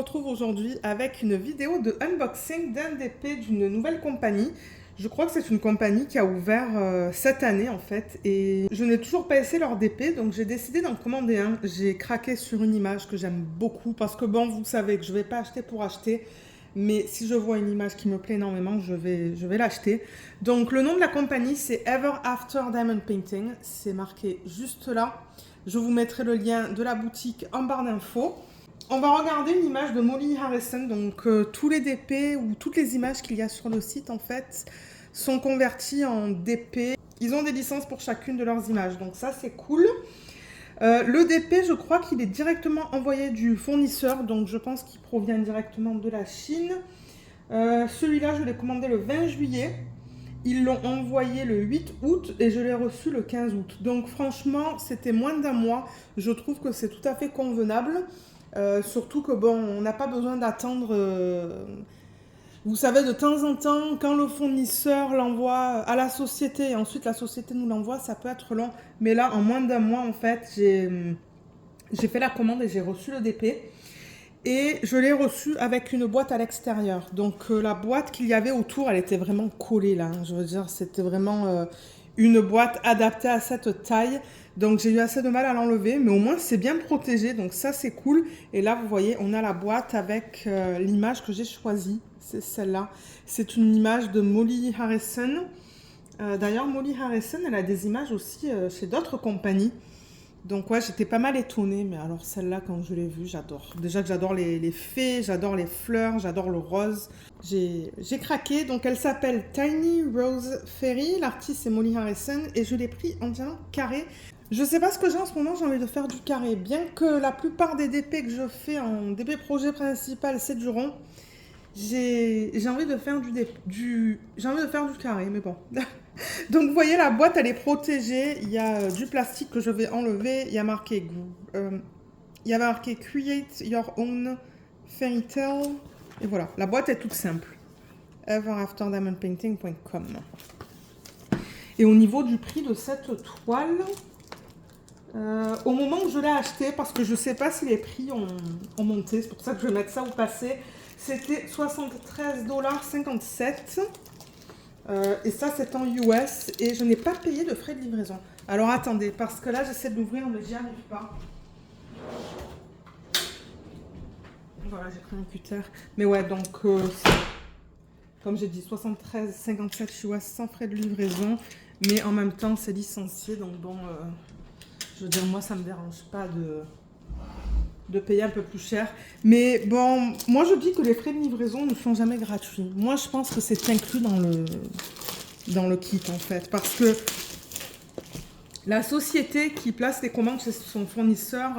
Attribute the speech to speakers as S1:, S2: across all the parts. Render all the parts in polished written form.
S1: retrouve aujourd'hui avec une vidéo de unboxing d'un DP d'une nouvelle compagnie. Je crois que c'est une compagnie qui a ouvert cette année en fait et je n'ai toujours pas essayé leur DP, donc j'ai décidé d'en commander un. J'ai craqué sur une image que j'aime beaucoup parce que bon, vous savez que je ne vais pas acheter pour acheter, mais si je vois une image qui me plaît énormément, je vais l'acheter. Donc le nom de la compagnie c'est Ever After Diamond Painting, c'est marqué juste là. Je vous mettrai le lien de la boutique en barre d'infos. On va regarder une image de Molly Harrison, donc tous les DP ou toutes les images qu'il y a sur le site en fait sont converties en DP. Ils ont des licences pour chacune de leurs images, donc ça c'est cool. Le DP, je crois qu'il est directement envoyé du fournisseur, donc je pense qu'il provient directement de la Chine. Celui-là, je l'ai commandé le 20 juillet. Ils l'ont envoyé le 8 août et je l'ai reçu le 15 août. Donc franchement, c'était moins d'un mois. Je trouve que c'est tout à fait convenable. Surtout que bon, on n'a pas besoin d'attendre. Vous savez, de temps en temps, quand le fournisseur l'envoie à la société et ensuite la société nous l'envoie, ça peut être long. Mais là, en moins d'un mois, en fait, j'ai fait la commande et j'ai reçu le DP. Et je l'ai reçu avec une boîte à l'extérieur. Donc la boîte qu'il y avait autour, elle était vraiment collée là. Je veux dire, c'était vraiment une boîte adaptée à cette taille. Donc j'ai eu assez de mal à l'enlever, mais au moins c'est bien protégé. Donc ça c'est cool. Et là vous voyez, on a la boîte avec l'image que j'ai choisie. C'est celle-là. C'est une image de Molly Harrison. D'ailleurs Molly Harrison, elle a des images aussi chez d'autres compagnies. Donc ouais, j'étais pas mal étonnée, mais alors celle-là, quand je l'ai vue, j'adore. Déjà que j'adore les fées, j'adore les fleurs, j'adore le rose. J'ai craqué, donc elle s'appelle Tiny Rose Fairy, l'artiste c'est Molly Harrison, et je l'ai pris en diamant carré. Je sais pas ce que j'ai en ce moment, j'ai envie de faire du carré. Bien que la plupart des DP que je fais en DP projet principal, c'est du rond, j'ai envie de faire j'ai envie de faire du carré, mais bon. Donc vous voyez, la boîte elle est protégée, il y a du plastique que je vais enlever, il y a marqué Create Your Own Fairy Tale, et voilà, la boîte est toute simple. everafterdiamondpainting.com. Et au niveau du prix de cette toile, au moment où je l'ai acheté, parce que je ne sais pas si les prix ont monté, c'est pour ça que je vais mettre ça au passé, c'était 73,57 $. Et ça, c'est en US. Et je n'ai pas payé de frais de livraison. Alors, attendez, parce que là, j'essaie de l'ouvrir, mais j'y arrive pas. Voilà, j'ai pris un cutter. Mais ouais, donc, comme j'ai dit, 73,57 US sans frais de livraison. Mais en même temps, c'est licencié. Donc, bon, je veux dire, moi, ça ne me dérange pas de payer un peu plus cher. Mais bon, moi je dis que les frais de livraison ne sont jamais gratuits. Moi je pense que c'est inclus dans le kit en fait. Parce que la société qui place les commandes chez son fournisseur,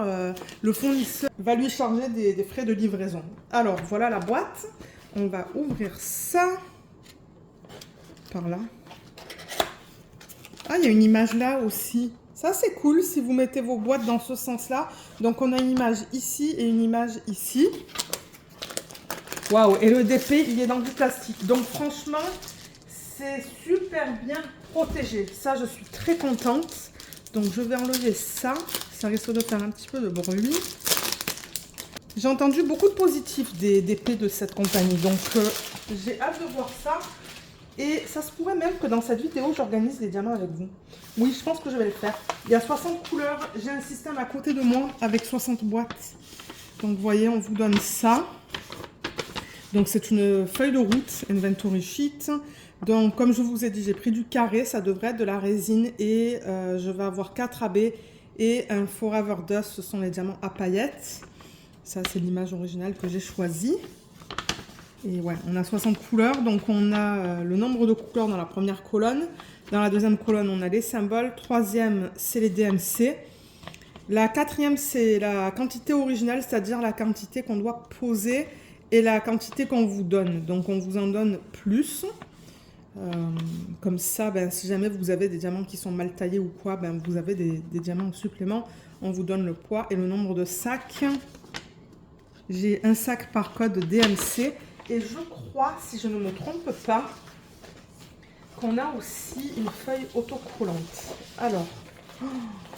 S1: le fournisseur va lui charger des frais de livraison. Alors voilà la boîte. On va ouvrir ça par là. Ah, il y a une image là aussi. Ça, c'est cool si vous mettez vos boîtes dans ce sens-là. Donc, on a une image ici et une image ici. Waouh! Et le DP, il est dans du plastique. Donc, franchement, c'est super bien protégé. Ça, je suis très contente. Donc, je vais enlever ça. Ça risque de faire un petit peu de bruit. J'ai entendu beaucoup de positifs des DP de cette compagnie. Donc, j'ai hâte de voir ça. Et ça se pourrait même que dans cette vidéo, j'organise des diamants avec vous. Oui, je pense que je vais le faire. Il y a 60 couleurs. J'ai un système à côté de moi avec 60 boîtes. Donc, vous voyez, on vous donne ça. Donc, c'est une feuille de route, inventory sheet. Donc, comme je vous ai dit, j'ai pris du carré. Ça devrait être de la résine. Et je vais avoir 4 AB et un Forever Dust. Ce sont les diamants à paillettes. Ça, c'est l'image originale que j'ai choisie. Et ouais, on a 60 couleurs, donc on a le nombre de couleurs dans la première colonne. Dans la deuxième colonne, on a les symboles. Troisième, c'est les DMC. La quatrième, c'est la quantité originale, c'est-à-dire la quantité qu'on doit poser et la quantité qu'on vous donne. Donc on vous en donne plus. Comme ça, ben, si jamais vous avez des diamants qui sont mal taillés ou quoi, ben, vous avez des diamants en supplément. On vous donne le poids et le nombre de sacs. J'ai un sac par code DMC. Et je crois, si je ne me trompe pas, qu'on a aussi une feuille autocollante. Alors,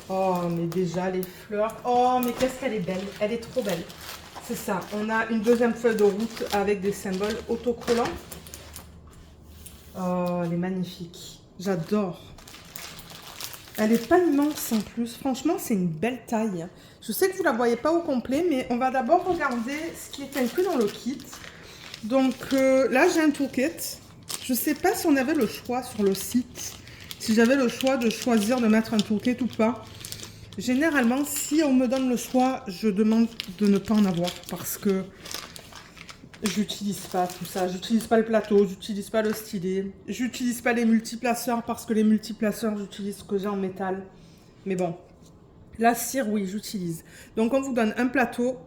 S1: oh, mais déjà les fleurs. Oh, mais qu'est-ce qu'elle est belle. Elle est trop belle. c'est ça. On a une deuxième feuille de route avec des symboles autocollants. Oh, elle est magnifique. J'adore. Elle n'est pas immense en plus. Franchement, c'est une belle taille. Je sais que vous ne la voyez pas au complet, mais on va d'abord regarder ce qui est inclus dans le kit. Donc là, j'ai un toolkit. Je ne sais pas si on avait le choix sur le site. Si j'avais le choix de choisir de mettre un toolkit ou pas. Généralement, si on me donne le choix, je demande de ne pas en avoir parce que j'utilise pas tout ça. J'utilise pas le plateau, j'utilise pas le stylet, j'utilise pas les multiplaceurs parce que les multiplaceurs, j'utilise ce que j'ai en métal. Mais bon, la cire, oui, j'utilise. Donc, on vous donne un plateau.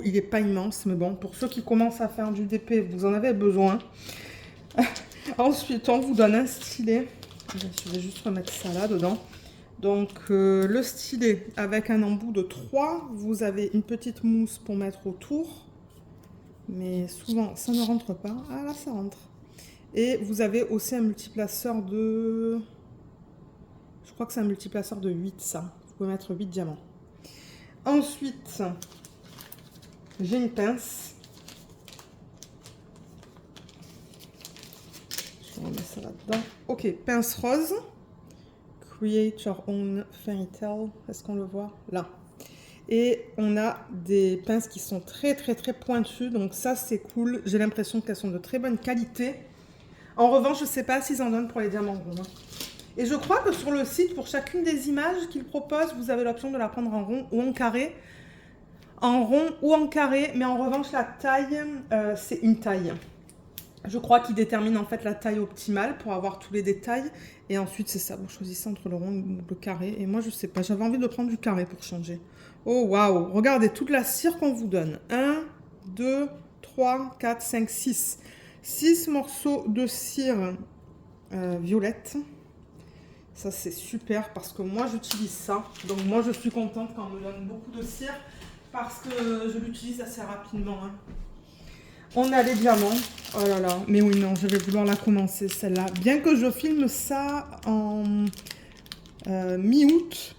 S1: Il n'est pas immense, mais bon, pour ceux qui commencent à faire du DP, vous en avez besoin. Ensuite, on vous donne un stylet. Je vais juste remettre ça là dedans. Donc, le stylet avec un embout de 3. Vous avez une petite mousse pour mettre autour. Mais souvent, ça ne rentre pas. Ah, là, ça rentre. Et vous avez aussi un multiplaceur de... Je crois que c'est un multiplaceur de 8, ça. Vous pouvez mettre 8 diamants. Ensuite, j'ai une pince. Je remets ça là-dedans. Ok, pince rose. Create your own fairy tale. Est-ce qu'on le voit? Là. Et on a des pinces qui sont très pointues. Donc ça, c'est cool. J'ai l'impression qu'elles sont de très bonne qualité. En revanche, je ne sais pas s'ils en donnent pour les diamants ronds. Et je crois que sur le site, pour chacune des images qu'ils proposent, vous avez l'option de la prendre en rond ou en carré. En rond ou en carré. Mais en revanche, la taille, c'est une taille. Je crois qu'ils déterminent en fait la taille optimale pour avoir tous les détails. Et ensuite, c'est ça. Vous choisissez entre le rond ou le carré. Et moi, je sais pas. J'avais envie de prendre du carré pour changer. Oh, waouh! Regardez toute la cire qu'on vous donne. 1, 2, 3, 4, 5, 6. 6 morceaux de cire violette. Ça, c'est super parce que moi, j'utilise ça. Donc, moi, je suis contente quand on me donne beaucoup de cire parce que je l'utilise assez rapidement. Hein. On a les diamants. Oh là là. Mais oui, non, je vais vouloir la commencer, celle-là. Bien que je filme ça en mi-août,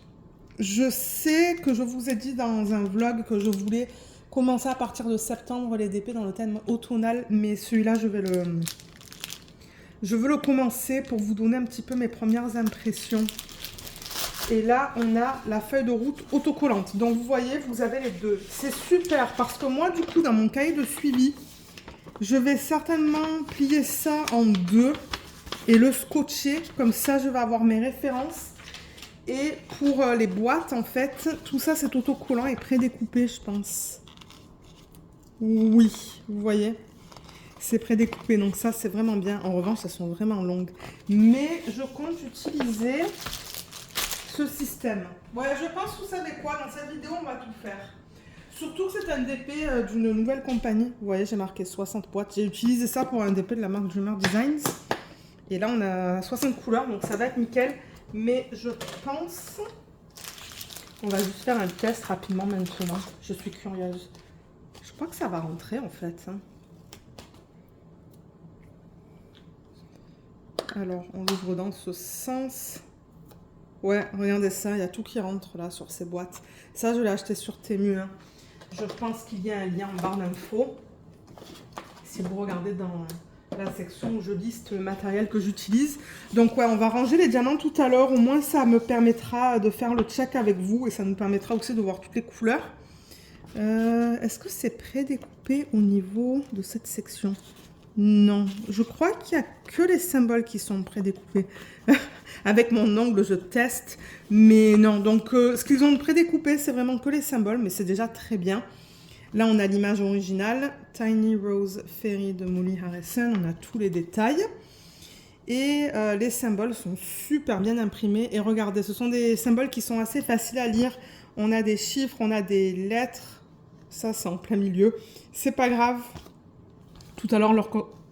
S1: je sais que je vous ai dit dans un vlog que je voulais commencer à partir de septembre les DP dans le thème automnal. Mais celui-là, je veux le commencer pour vous donner un petit peu mes premières impressions. Et là, on a la feuille de route autocollante. Donc, vous voyez, vous avez les deux. C'est super parce que moi, du coup, dans mon cahier de suivi, je vais certainement plier ça en deux et le scotcher. Comme ça, je vais avoir mes références. Et pour les boîtes, en fait, tout ça, c'est autocollant et prédécoupé, je pense. Oui, vous voyez, c'est prédécoupé. Donc ça, c'est vraiment bien. En revanche, elles sont vraiment longues. Mais je compte utiliser ce système. Ouais, je pense que vous savez quoi, dans cette vidéo, on va tout faire. Surtout que c'est un DP d'une nouvelle compagnie. Vous voyez, j'ai marqué 60 boîtes. J'ai utilisé ça pour un DP de la marque Dreamer Designs. Et là, on a 60 couleurs, donc ça va être nickel. Mais je pense... On va juste faire un test rapidement maintenant. Je suis curieuse. Je crois que ça va rentrer, en fait. Hein. Alors, on l'ouvre dans ce sens. Ouais, regardez ça, il y a tout qui rentre là sur ces boîtes. Ça, je l'ai acheté sur Temu. Hein. Je pense qu'il y a un lien en barre d'infos. Si vous regardez dans la section où je liste le matériel que j'utilise. Donc ouais, on va ranger les diamants tout à l'heure. Au moins, ça me permettra de faire le check avec vous. Et ça nous permettra aussi de voir toutes les couleurs. Est-ce que c'est prédécoupé au niveau de cette section? Non, je crois qu'il n'y a que les symboles qui sont prédécoupés. Avec mon ongle, je teste. Mais non, donc ce qu'ils ont prédécoupé, c'est vraiment que les symboles. Mais c'est déjà très bien. Là, on a l'image originale. Tiny Rose Fairy de Molly Harrison. On a tous les détails. Et les symboles sont super bien imprimés. Et regardez, ce sont des symboles qui sont assez faciles à lire. On a des chiffres, on a des lettres. Ça, c'est en plein milieu. C'est pas grave. Tout à l'heure,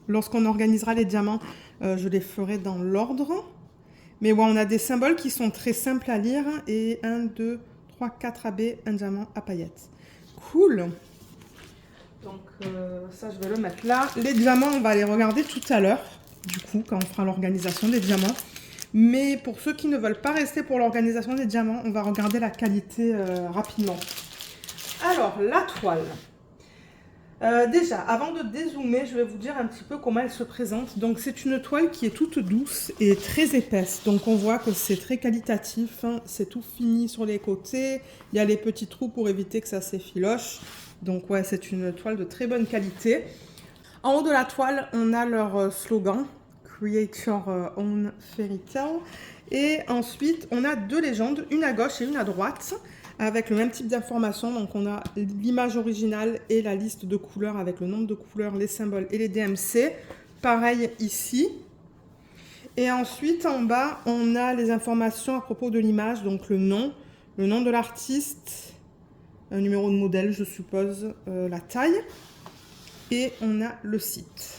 S1: lorsqu'on organisera les diamants, je les ferai dans l'ordre. Mais ouais, on a des symboles qui sont très simples à lire. Et 1, 2, 3, 4 AB, un diamant à paillettes. Cool. Donc ça, je vais le mettre là. Les diamants, on va les regarder tout à l'heure. Du coup, quand on fera l'organisation des diamants. Mais pour ceux qui ne veulent pas rester pour l'organisation des diamants, on va regarder la qualité rapidement. Alors, la toile. Déjà, avant de dézoomer, je vais vous dire un petit peu comment elle se présente. Donc, c'est une toile qui est toute douce et très épaisse. Donc, on voit que c'est très qualitatif, hein. C'est tout fini sur les côtés. Il y a les petits trous pour éviter que ça s'effiloche. Donc, ouais, c'est une toile de très bonne qualité. En haut de la toile, on a leur slogan « Create your own fairy tale ». Et ensuite, on a deux légendes, une à gauche et une à droite, avec le même type d'informations. Donc, on a l'image originale et la liste de couleurs avec le nombre de couleurs, les symboles et les DMC. Pareil ici. Et ensuite, en bas, on a les informations à propos de l'image, donc le nom de l'artiste, un numéro de modèle, je suppose, la taille. Et on a le site.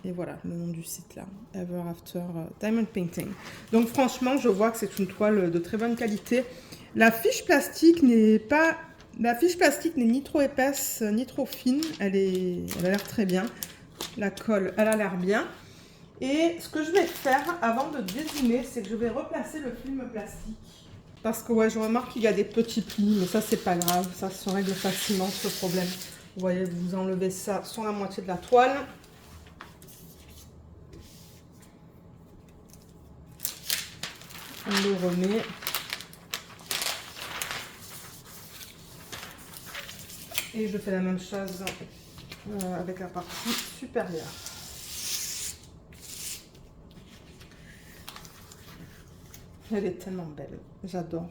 S1: Et voilà, le nom du site là, Ever After Diamond Painting. Donc franchement, je vois que c'est une toile de très bonne qualité. La fiche plastique n'est ni trop épaisse ni trop fine. Elle a l'air très bien. La colle, elle a l'air bien. Et ce que je vais faire avant de dézoomer, c'est que je vais replacer le film plastique. Parce que ouais, je remarque qu'il y a des petits plis, mais ça c'est pas grave, ça se règle facilement ce problème. Vous voyez, vous enlevez ça sur la moitié de la toile. On le remet. Et je fais la même chose avec la partie supérieure. Elle est tellement belle, j'adore.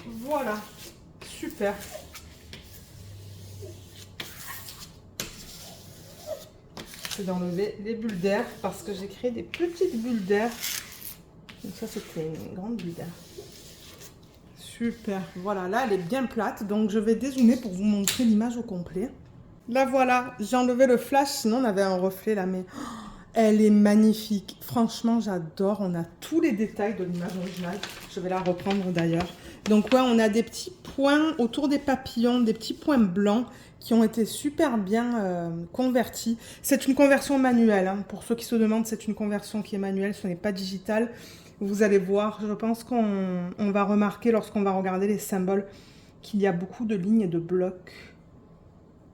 S1: Voilà, super. C'est d'enlever les bulles d'air parce que j'ai créé des petites bulles d'air. Donc ça, c'était une grande bulle d'air. Super, voilà, là elle est bien plate, donc je vais dézoomer pour vous montrer l'image au complet. Là voilà, j'ai enlevé le flash, sinon on avait un reflet là, mais elle est magnifique. Franchement, j'adore, on a tous les détails de l'image originale. Je vais la reprendre d'ailleurs. Donc ouais, on a des petits points autour des papillons, des petits points blancs qui ont été super bien convertis. C'est une conversion manuelle, hein. Pour ceux qui se demandent, c'est une conversion qui est manuelle, ce n'est pas digital. Vous allez voir, je pense qu'on va remarquer lorsqu'on va regarder les symboles qu'il y a beaucoup de lignes et de blocs.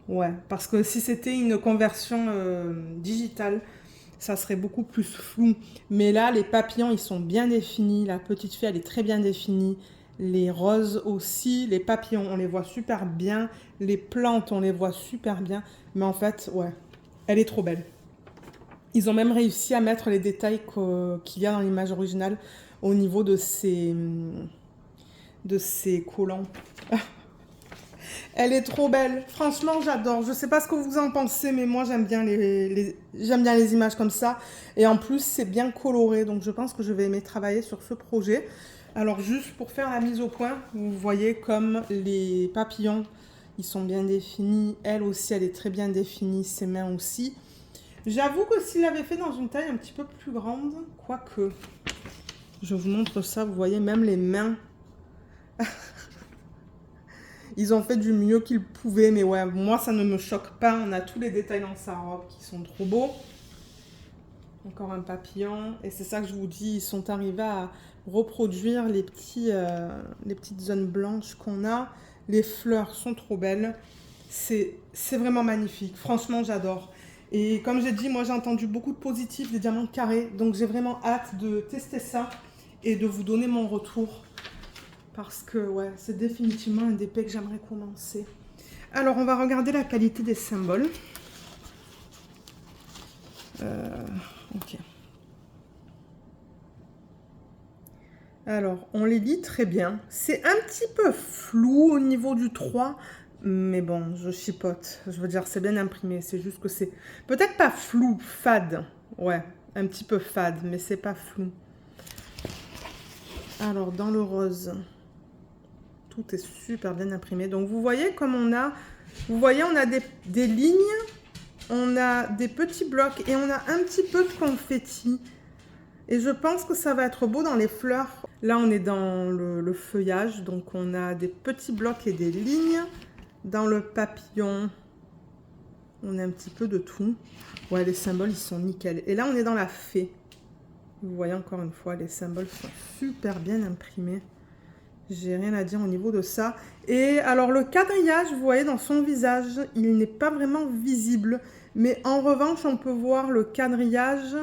S1: Ouais, parce que si c'était une conversion digitale, ça serait beaucoup plus flou. Mais là, les papillons, ils sont bien définis. La petite fée, elle est très bien définie. Les roses aussi. Les papillons, on les voit super bien. Les plantes, on les voit super bien. Mais en fait, ouais, elle est trop belle. Ils ont même réussi à mettre les détails qu'il y a dans l'image originale au niveau de ces collants. Elle est trop belle. Franchement, j'adore. Je ne sais pas ce que vous en pensez, mais moi, j'aime bien j'aime bien les images comme ça. Et en plus, c'est bien coloré. Donc, je pense que je vais aimer travailler sur ce projet. Alors, juste pour faire la mise au point, vous voyez comme les papillons, ils sont bien définis. Elle aussi, elle est très bien définie. Ses mains aussi. J'avoue que s'il l'avait fait dans une taille un petit peu plus grande, quoique, je vous montre ça, vous voyez même les mains. Ils ont fait du mieux qu'ils pouvaient, mais ouais, moi ça ne me choque pas. On a tous les détails dans sa robe qui sont trop beaux. Encore un papillon, et c'est ça que je vous dis, ils sont arrivés à reproduire les petites zones blanches qu'on a. Les fleurs sont trop belles. C'est vraiment magnifique, franchement j'adore. Et comme j'ai dit, moi j'ai entendu beaucoup de positifs des diamants carrés, donc j'ai vraiment hâte de tester ça et de vous donner mon retour. Parce que ouais, c'est définitivement un DP que j'aimerais commencer. Alors on va regarder la qualité des symboles. Ok. Alors on les lit très bien. C'est un petit peu flou au niveau du 3. Mais bon, je chipote. Je veux dire, c'est bien imprimé. C'est juste que c'est peut-être pas flou, fade. Ouais, un petit peu fade, mais c'est pas flou. Alors, dans le rose, tout est super bien imprimé. Donc, vous voyez comme on a... Vous voyez, on a des lignes, on a des petits blocs et on a un petit peu de confetti. Et je pense que ça va être beau dans les fleurs. Là, on est dans le feuillage. Donc, on a des petits blocs et des lignes. Dans le papillon, On a un petit peu de tout. Ouais, les symboles, ils sont nickel. Et là, on est dans la fée. Vous voyez encore une fois, les symboles sont super bien imprimés. J'ai rien à dire au niveau de ça. Et alors, le quadrillage, vous voyez, dans son visage, il n'est pas vraiment visible. Mais en revanche, on peut voir le quadrillage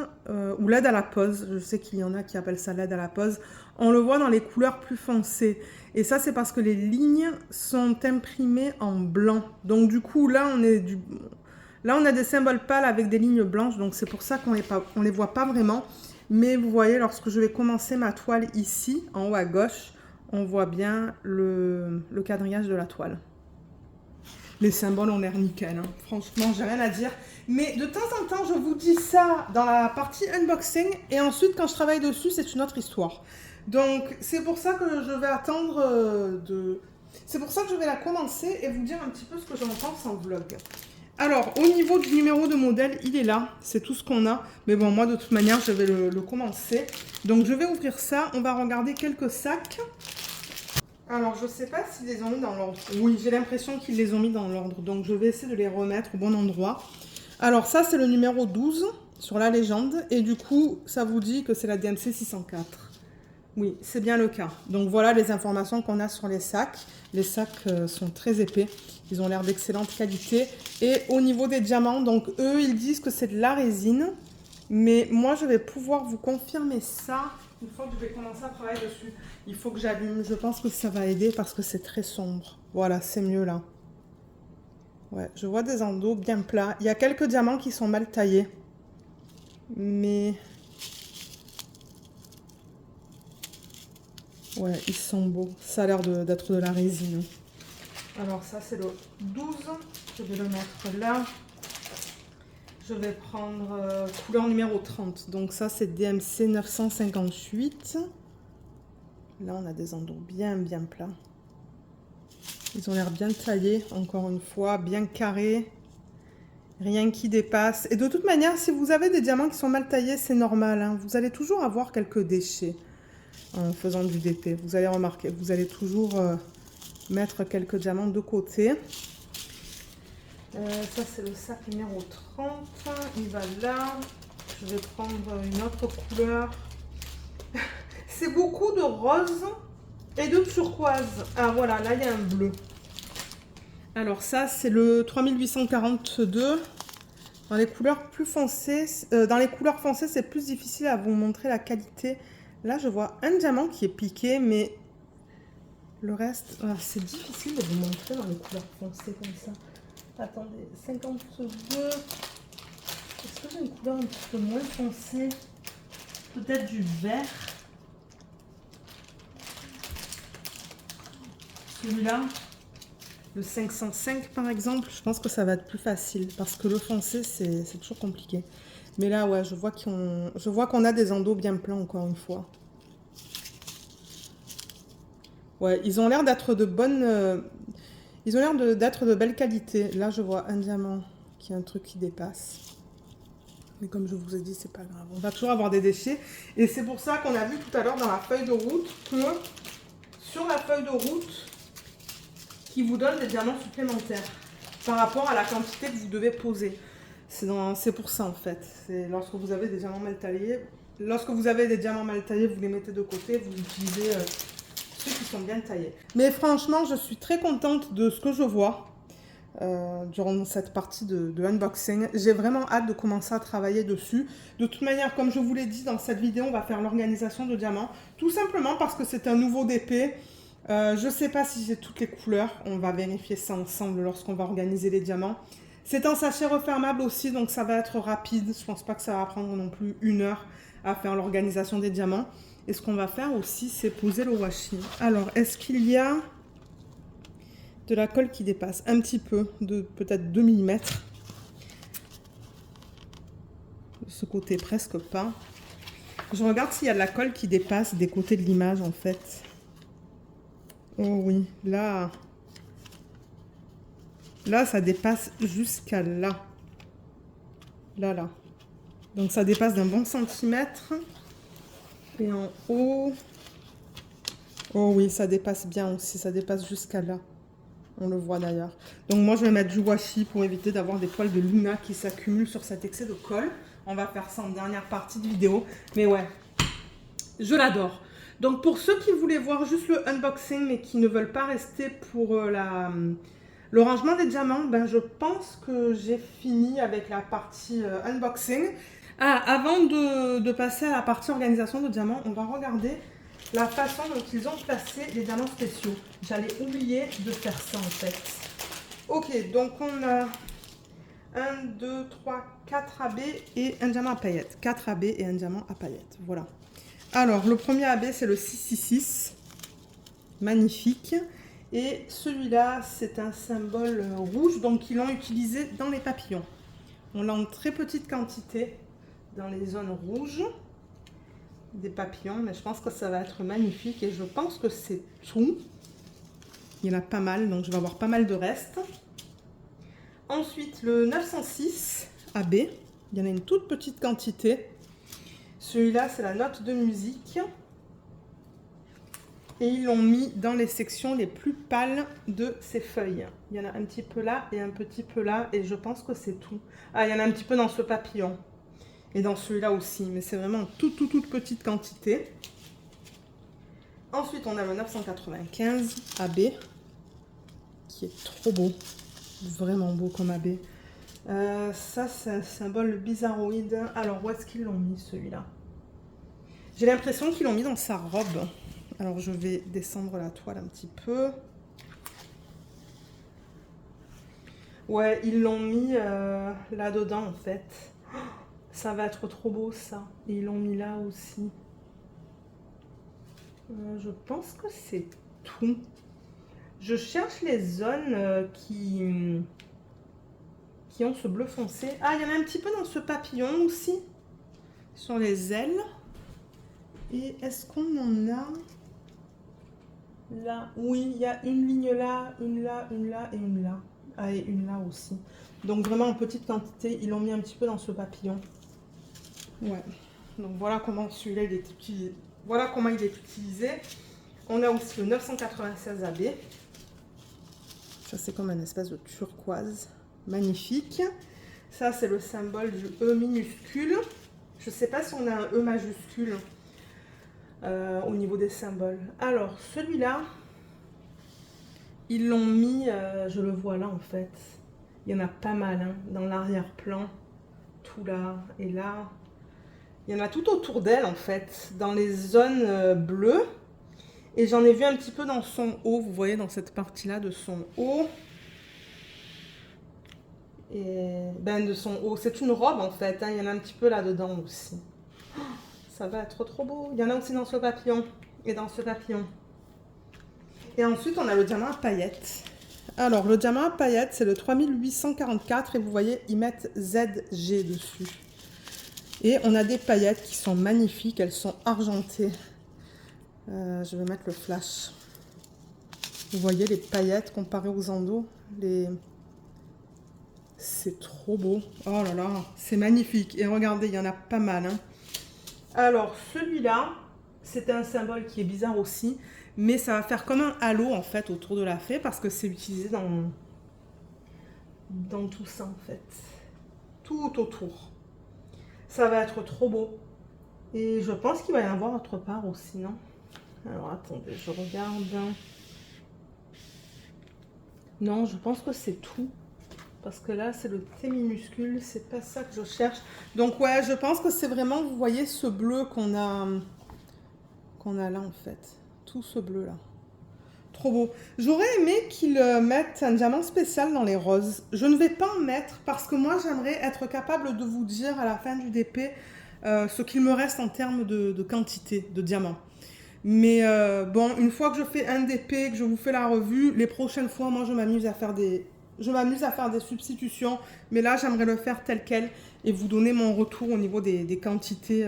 S1: ou l'aide à la pose. Je sais qu'il y en a qui appellent ça l'aide à la pose. On le voit dans les couleurs plus foncées. Et ça, c'est parce que les lignes sont imprimées en blanc. Donc, du coup, là, on a des symboles pâles avec des lignes blanches. Donc, c'est pour ça qu'on les voit pas vraiment. Mais vous voyez, lorsque je vais commencer ma toile ici, en haut à gauche, on voit bien le quadrillage de la toile. Les symboles ont l'air nickel, hein. Franchement, j'ai rien à dire. Mais de temps en temps, je vous dis ça dans la partie unboxing. Et ensuite, quand je travaille dessus, c'est une autre histoire. Donc, c'est pour ça que je vais attendre C'est pour ça que je vais la commencer et vous dire un petit peu ce que j'en pense en vlog. Alors, au niveau du numéro de modèle, il est là. C'est tout ce qu'on a. Mais bon, moi, de toute manière, je vais le commencer. Donc, je vais ouvrir ça. On va regarder quelques sacs. Alors, je ne sais pas s'ils les ont mis dans l'ordre. Oui, j'ai l'impression qu'ils les ont mis dans l'ordre. Donc, je vais essayer de les remettre au bon endroit. Alors, ça, c'est le numéro 12 sur la légende. Et du coup, ça vous dit que c'est la DMC 604. Oui, c'est bien le cas. Donc, voilà les informations qu'on a sur les sacs. Les sacs sont très épais. Ils ont l'air d'excellente qualité. Et au niveau des diamants, donc, eux, ils disent que c'est de la résine. Mais moi, je vais pouvoir vous confirmer ça une fois que je vais commencer à travailler dessus. Il faut que j'allume. Je pense que ça va aider parce que c'est très sombre. Voilà, c'est mieux là. Ouais, je vois des endos bien plats. Il y a quelques diamants qui sont mal taillés. Mais... ouais, ils sont beaux. Ça a l'air d'être de la résine. Alors ça, c'est le 12. Je vais le mettre là. Je vais prendre couleur numéro 30. Donc ça, c'est DMC 958. Là, on a des endos bien plats. Ils ont l'air bien taillés, encore une fois, bien carrés. Rien qui dépasse. Et de toute manière, si vous avez des diamants qui sont mal taillés, c'est normal, hein. Vous allez toujours avoir quelques déchets en faisant du DP. Vous allez remarquer, vous allez toujours mettre quelques diamants de côté. Ça, c'est le sac numéro 30. Il va là. Je vais prendre une autre couleur. C'est beaucoup de rose et de turquoise. Ah, voilà, là, il y a un bleu. Alors ça, c'est le 3842. Dans les couleurs plus foncées, c'est plus difficile à vous montrer la qualité. Là, je vois un diamant qui est piqué, mais le reste, c'est difficile de vous montrer dans les couleurs foncées comme ça. Attendez, 52. Est-ce que j'ai une couleur un petit peu moins foncée? Peut-être du vert. Celui-là, le 505 par exemple, je pense que ça va être plus facile parce que le foncé, c'est toujours compliqué. Mais là, ouais, je vois qu'on a des endos bien pleins encore une fois. Ouais, ils ont l'air d'être de bonnes... ils ont l'air d'être de belle qualité. Là, je vois un diamant qui a un truc qui dépasse. Mais comme je vous ai dit, c'est pas grave. On va toujours avoir des déchets. Et c'est pour ça qu'on a vu tout à l'heure dans la feuille de route que sur la feuille de route, qui vous donne des diamants supplémentaires par rapport à la quantité que vous devez poser. C'est pour ça en fait. C'est lorsque vous avez des diamants mal taillés. Lorsque vous avez des diamants mal taillés, vous les mettez de côté, vous utilisez ceux qui sont bien taillés. Mais franchement, je suis très contente de ce que je vois durant cette partie de unboxing. J'ai vraiment hâte de commencer à travailler dessus. De toute manière, comme je vous l'ai dit dans cette vidéo, on va faire l'organisation de diamants. Tout simplement parce que c'est un nouveau DP. Je ne sais pas si j'ai toutes les couleurs. On va vérifier ça ensemble lorsqu'on va organiser les diamants. C'est un sachet refermable aussi, donc ça va être rapide. Je ne pense pas que ça va prendre non plus 1 heure à faire l'organisation des diamants. Et ce qu'on va faire aussi, c'est poser le washi. Alors, est-ce qu'il y a de la colle qui dépasse? Un petit peu, de peut-être 2 mm. De ce côté, presque pas. Je regarde s'il y a de la colle qui dépasse des côtés de l'image, en fait. Oh oui, là, ça dépasse jusqu'à là. Là. Donc, ça dépasse d'un bon centimètre. Et en haut, oh oui, ça dépasse bien aussi, ça dépasse jusqu'à là. On le voit d'ailleurs. Donc moi, je vais mettre du washi pour éviter d'avoir des poils de Luna qui s'accumulent sur cet excès de colle. On va faire ça en dernière partie de vidéo. Mais ouais, je l'adore. Donc pour ceux qui voulaient voir juste le unboxing mais qui ne veulent pas rester pour le rangement des diamants, ben je pense que j'ai fini avec la partie unboxing. Ah, avant de passer à la partie organisation de diamants, on va regarder la façon dont ils ont placé les diamants spéciaux. J'allais oublier de faire ça en fait. Ok, donc on a 1, 2, 3, 4 AB et un diamant à paillettes. 4 AB et un diamant à paillettes, voilà. Alors, le premier AB, c'est le 666. Magnifique. Et celui-là, c'est un symbole rouge, donc ils l'ont utilisé dans les papillons. On l'a en très petite quantité dans les zones rouges des papillons, mais je pense que ça va être magnifique et je pense que c'est tout. Il y en a pas mal, donc je vais avoir pas mal de restes. Ensuite, le 906 AB, il y en a une toute petite quantité. Celui-là, c'est la note de musique. Et ils l'ont mis dans les sections les plus pâles de ces feuilles. Il y en a un petit peu là et un petit peu là, et je pense que c'est tout. Ah, il y en a un petit peu dans ce papillon. Et dans celui-là aussi, mais c'est vraiment toute petite quantité. Ensuite, on a le 995 AB, qui est trop beau. Vraiment beau comme AB. Ça, c'est un symbole bizarroïde. Alors, où est-ce qu'ils l'ont mis, celui-là? J'ai l'impression qu'ils l'ont mis dans sa robe. Alors, je vais descendre la toile un petit peu. Ouais, ils l'ont mis là-dedans, en fait. Ça va être trop beau, ça. Et ils l'ont mis là aussi. Je pense que c'est tout. Je cherche les zones qui ont ce bleu foncé. Ah, il y en a un petit peu dans ce papillon aussi. Sur les ailes. Et est-ce qu'on en a là? Oui, il y a une ligne là, une là, une là et une là. Ah, et une là aussi. Donc vraiment en petite quantité, ils l'ont mis un petit peu dans ce papillon. Ouais. Donc voilà comment celui-là il est utilisé. Voilà comment il est utilisé. On a aussi le 996 AB. Ça c'est comme un espèce de turquoise. Magnifique. Ça c'est le symbole du E minuscule. Je ne sais pas si on a un E majuscule au niveau des symboles. Alors celui-là, ils l'ont mis, je le vois là en fait. Il y en a pas mal hein, dans l'arrière-plan. Tout là et là. Il y en a tout autour d'elle en fait, dans les zones bleues. Et j'en ai vu un petit peu dans son haut, vous voyez dans cette partie-là de son haut. Et ben de son haut, c'est une robe en fait, hein. Il y en a un petit peu là-dedans aussi. Oh, ça va être trop beau. Il y en a aussi dans ce papillon et dans ce papillon. Et ensuite, on a le diamant à paillettes. Alors, le diamant à paillettes, c'est le 3844 et vous voyez, ils mettent ZG dessus. Et on a des paillettes qui sont magnifiques, elles sont argentées. Je vais mettre le flash. Vous voyez les paillettes comparées aux endos. C'est trop beau. Oh là là, c'est magnifique. Et regardez, il y en a pas mal. Hein. Alors, celui-là, c'est un symbole qui est bizarre aussi. Mais ça va faire comme un halo en fait autour de la fée parce que c'est utilisé dans tout ça en fait. Tout autour. Ça va être trop beau. Et je pense qu'il va y en avoir autre part aussi, non? Alors attendez, je regarde. Non, je pense que c'est tout. Parce que là, c'est le T minuscule. C'est pas ça que je cherche. Donc ouais, je pense que c'est vraiment, vous voyez, ce bleu qu'on a là en fait. Tout ce bleu là. Trop beau. J'aurais aimé qu'ils mettent un diamant spécial dans les roses. Je ne vais pas en mettre parce que moi, j'aimerais être capable de vous dire à la fin du DP ce qu'il me reste en termes de quantité de diamants. Mais bon, une fois que je fais un DP, que je vous fais la revue, les prochaines fois, moi, je m'amuse à faire des substitutions. Mais là, j'aimerais le faire tel quel et vous donner mon retour au niveau des quantités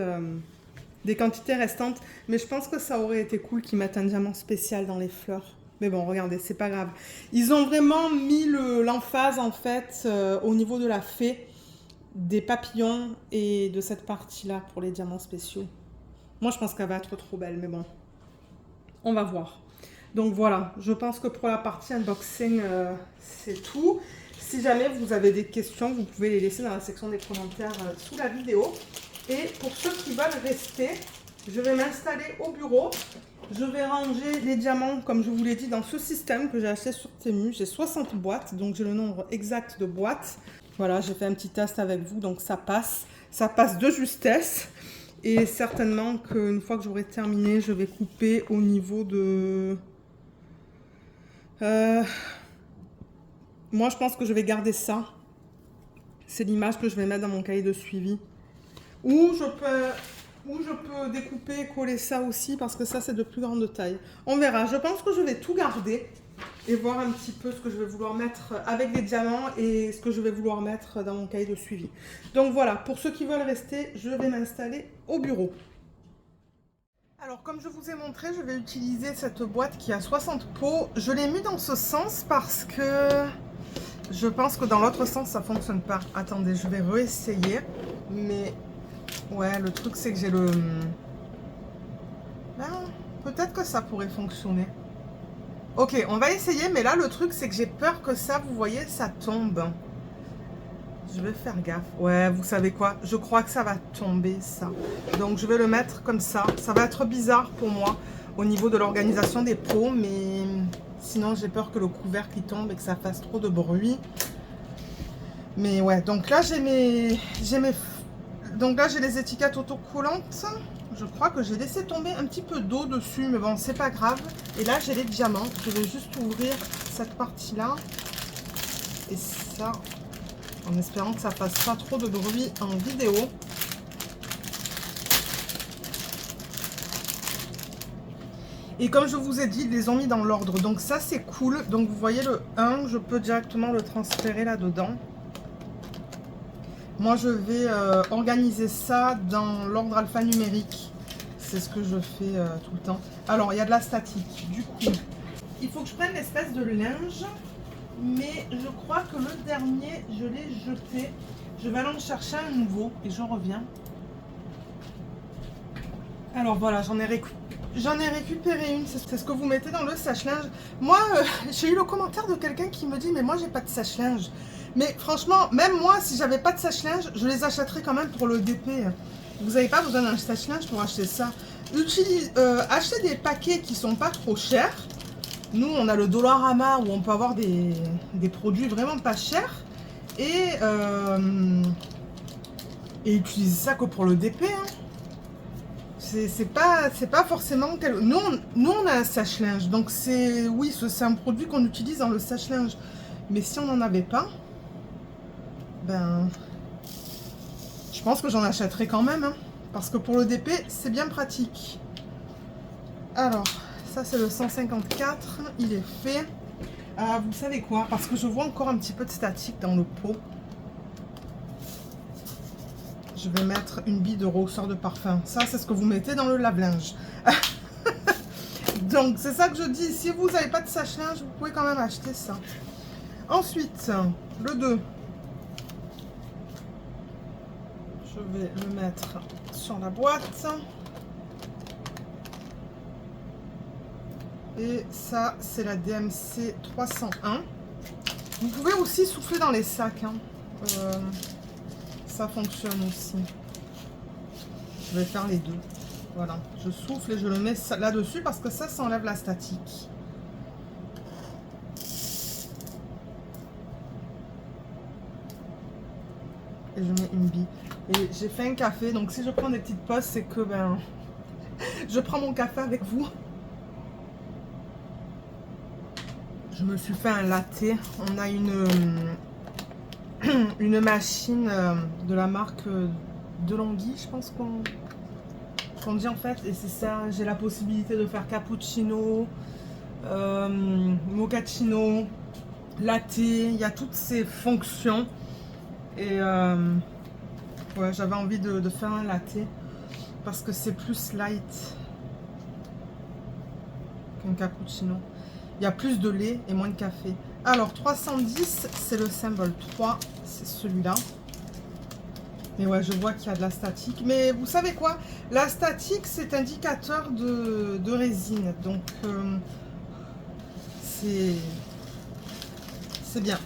S1: restantes. Mais je pense que ça aurait été cool qu'ils mettent un diamant spécial dans les fleurs. Mais bon, regardez, c'est pas grave. Ils ont vraiment mis l'emphase, en fait, au niveau de la fée, des papillons et de cette partie-là pour les diamants spéciaux. Moi, je pense qu'elle va être trop belle, mais bon. On va voir. Donc voilà, je pense que pour la partie unboxing, c'est tout. Si jamais vous avez des questions, vous pouvez les laisser dans la section des commentaires sous la vidéo. Et pour ceux qui veulent rester, je vais m'installer au bureau. Je vais ranger les diamants, comme je vous l'ai dit, dans ce système que j'ai acheté sur Temu. J'ai 60 boîtes, donc j'ai le nombre exact de boîtes. Voilà, j'ai fait un petit test avec vous, donc ça passe. Ça passe de justesse. Et certainement qu'une fois que j'aurai terminé, je vais couper au niveau de... Moi, je pense que je vais garder ça. C'est l'image que je vais mettre dans mon cahier de suivi. Ou je peux découper et coller ça aussi parce que ça, c'est de plus grande taille. On verra. Je pense que je vais tout garder et voir un petit peu ce que je vais vouloir mettre avec les diamants et ce que je vais vouloir mettre dans mon cahier de suivi. Donc voilà, pour ceux qui veulent rester, je vais m'installer au bureau. Alors, comme je vous ai montré, je vais utiliser cette boîte qui a 60 pots. Je l'ai mis dans ce sens parce que je pense que dans l'autre sens, ça ne fonctionne pas. Attendez, je vais réessayer. Mais ouais, le truc, c'est que j'ai le... Ben, peut-être que ça pourrait fonctionner. Ok, on va essayer. Mais là, le truc, c'est que j'ai peur que ça, vous voyez, ça tombe. Je vais faire gaffe. Ouais, vous savez quoi? Je crois que ça va tomber, ça. Donc, je vais le mettre comme ça. Ça va être bizarre pour moi au niveau de l'organisation des pots. Mais sinon, j'ai peur que le couvercle il tombe et que ça fasse trop de bruit. Mais ouais, donc là, donc là, j'ai les étiquettes autocollantes. Je crois que j'ai laissé tomber un petit peu d'eau dessus. Mais bon, c'est pas grave. Et là, j'ai les diamants. Je vais juste ouvrir cette partie-là. Et ça... en espérant que ça fasse pas trop de bruit en vidéo. Et comme je vous ai dit, ils les ont mis dans l'ordre. Donc ça, c'est cool. Donc vous voyez le 1, je peux directement le transférer là-dedans. Moi, je vais organiser ça dans l'ordre alphanumérique. C'est ce que je fais tout le temps. Alors, il y a de la statique. Du coup, il faut que je prenne l'espèce de linge. Mais je crois que le dernier, je l'ai jeté. Je vais aller en chercher un nouveau et je reviens. Alors voilà, j'en ai récupéré une. C'est ce que vous mettez dans le sèche-linge. Moi, j'ai eu le commentaire de quelqu'un qui me dit « Mais moi, j'ai pas de sèche-linge. » Mais franchement, même moi, si j'avais pas de sèche-linge, je les achèterais quand même pour le DP. Vous n'avez pas besoin d'un sèche-linge pour acheter ça. Achetez des paquets qui sont pas trop chers. Nous, on a le Dollarama où on peut avoir des produits vraiment pas chers. Et utiliser ça que pour le DP. Hein. C'est pas forcément... Nous, on a un sèche-linge. Donc, oui, c'est un produit qu'on utilise dans le sèche-linge. Mais si on n'en avait pas, ben... je pense que j'en achèterais quand même. Hein, parce que pour le DP, c'est bien pratique. Alors... ça, c'est le 154, il est fait. Vous savez quoi? Parce que je vois encore un petit peu de statique dans le pot. Je vais mettre une bille de rousseur de parfum. Ça, c'est ce que vous mettez dans le lave-linge. Donc, c'est ça que je dis. Si vous n'avez pas de sèche-linge, vous pouvez quand même acheter ça. Ensuite, le 2. Je vais le mettre sur la boîte. Et ça, c'est la DMC 301. Vous pouvez aussi souffler dans les sacs. Hein. Ça fonctionne aussi. Je vais faire les deux. Voilà. Je souffle et je le mets là-dessus parce que ça enlève la statique. Et je mets une bille. Et j'ai fait un café. Donc si je prends des petites pauses, c'est que ben, je prends mon café avec vous. Je me suis fait un latte. On a une machine de la marque DeLonghi, je pense qu'on dit en fait. Et c'est ça, j'ai la possibilité de faire cappuccino, mochaccino, latte. Il y a toutes ces fonctions. Et ouais, j'avais envie de faire un latte parce que c'est plus light qu'un cappuccino. Il y a plus de lait et moins de café. Alors, 310, c'est le symbole 3. C'est celui-là. Mais ouais, je vois qu'il y a de la statique. Mais vous savez quoi? La statique, c'est indicateur de résine. Donc, c'est bien.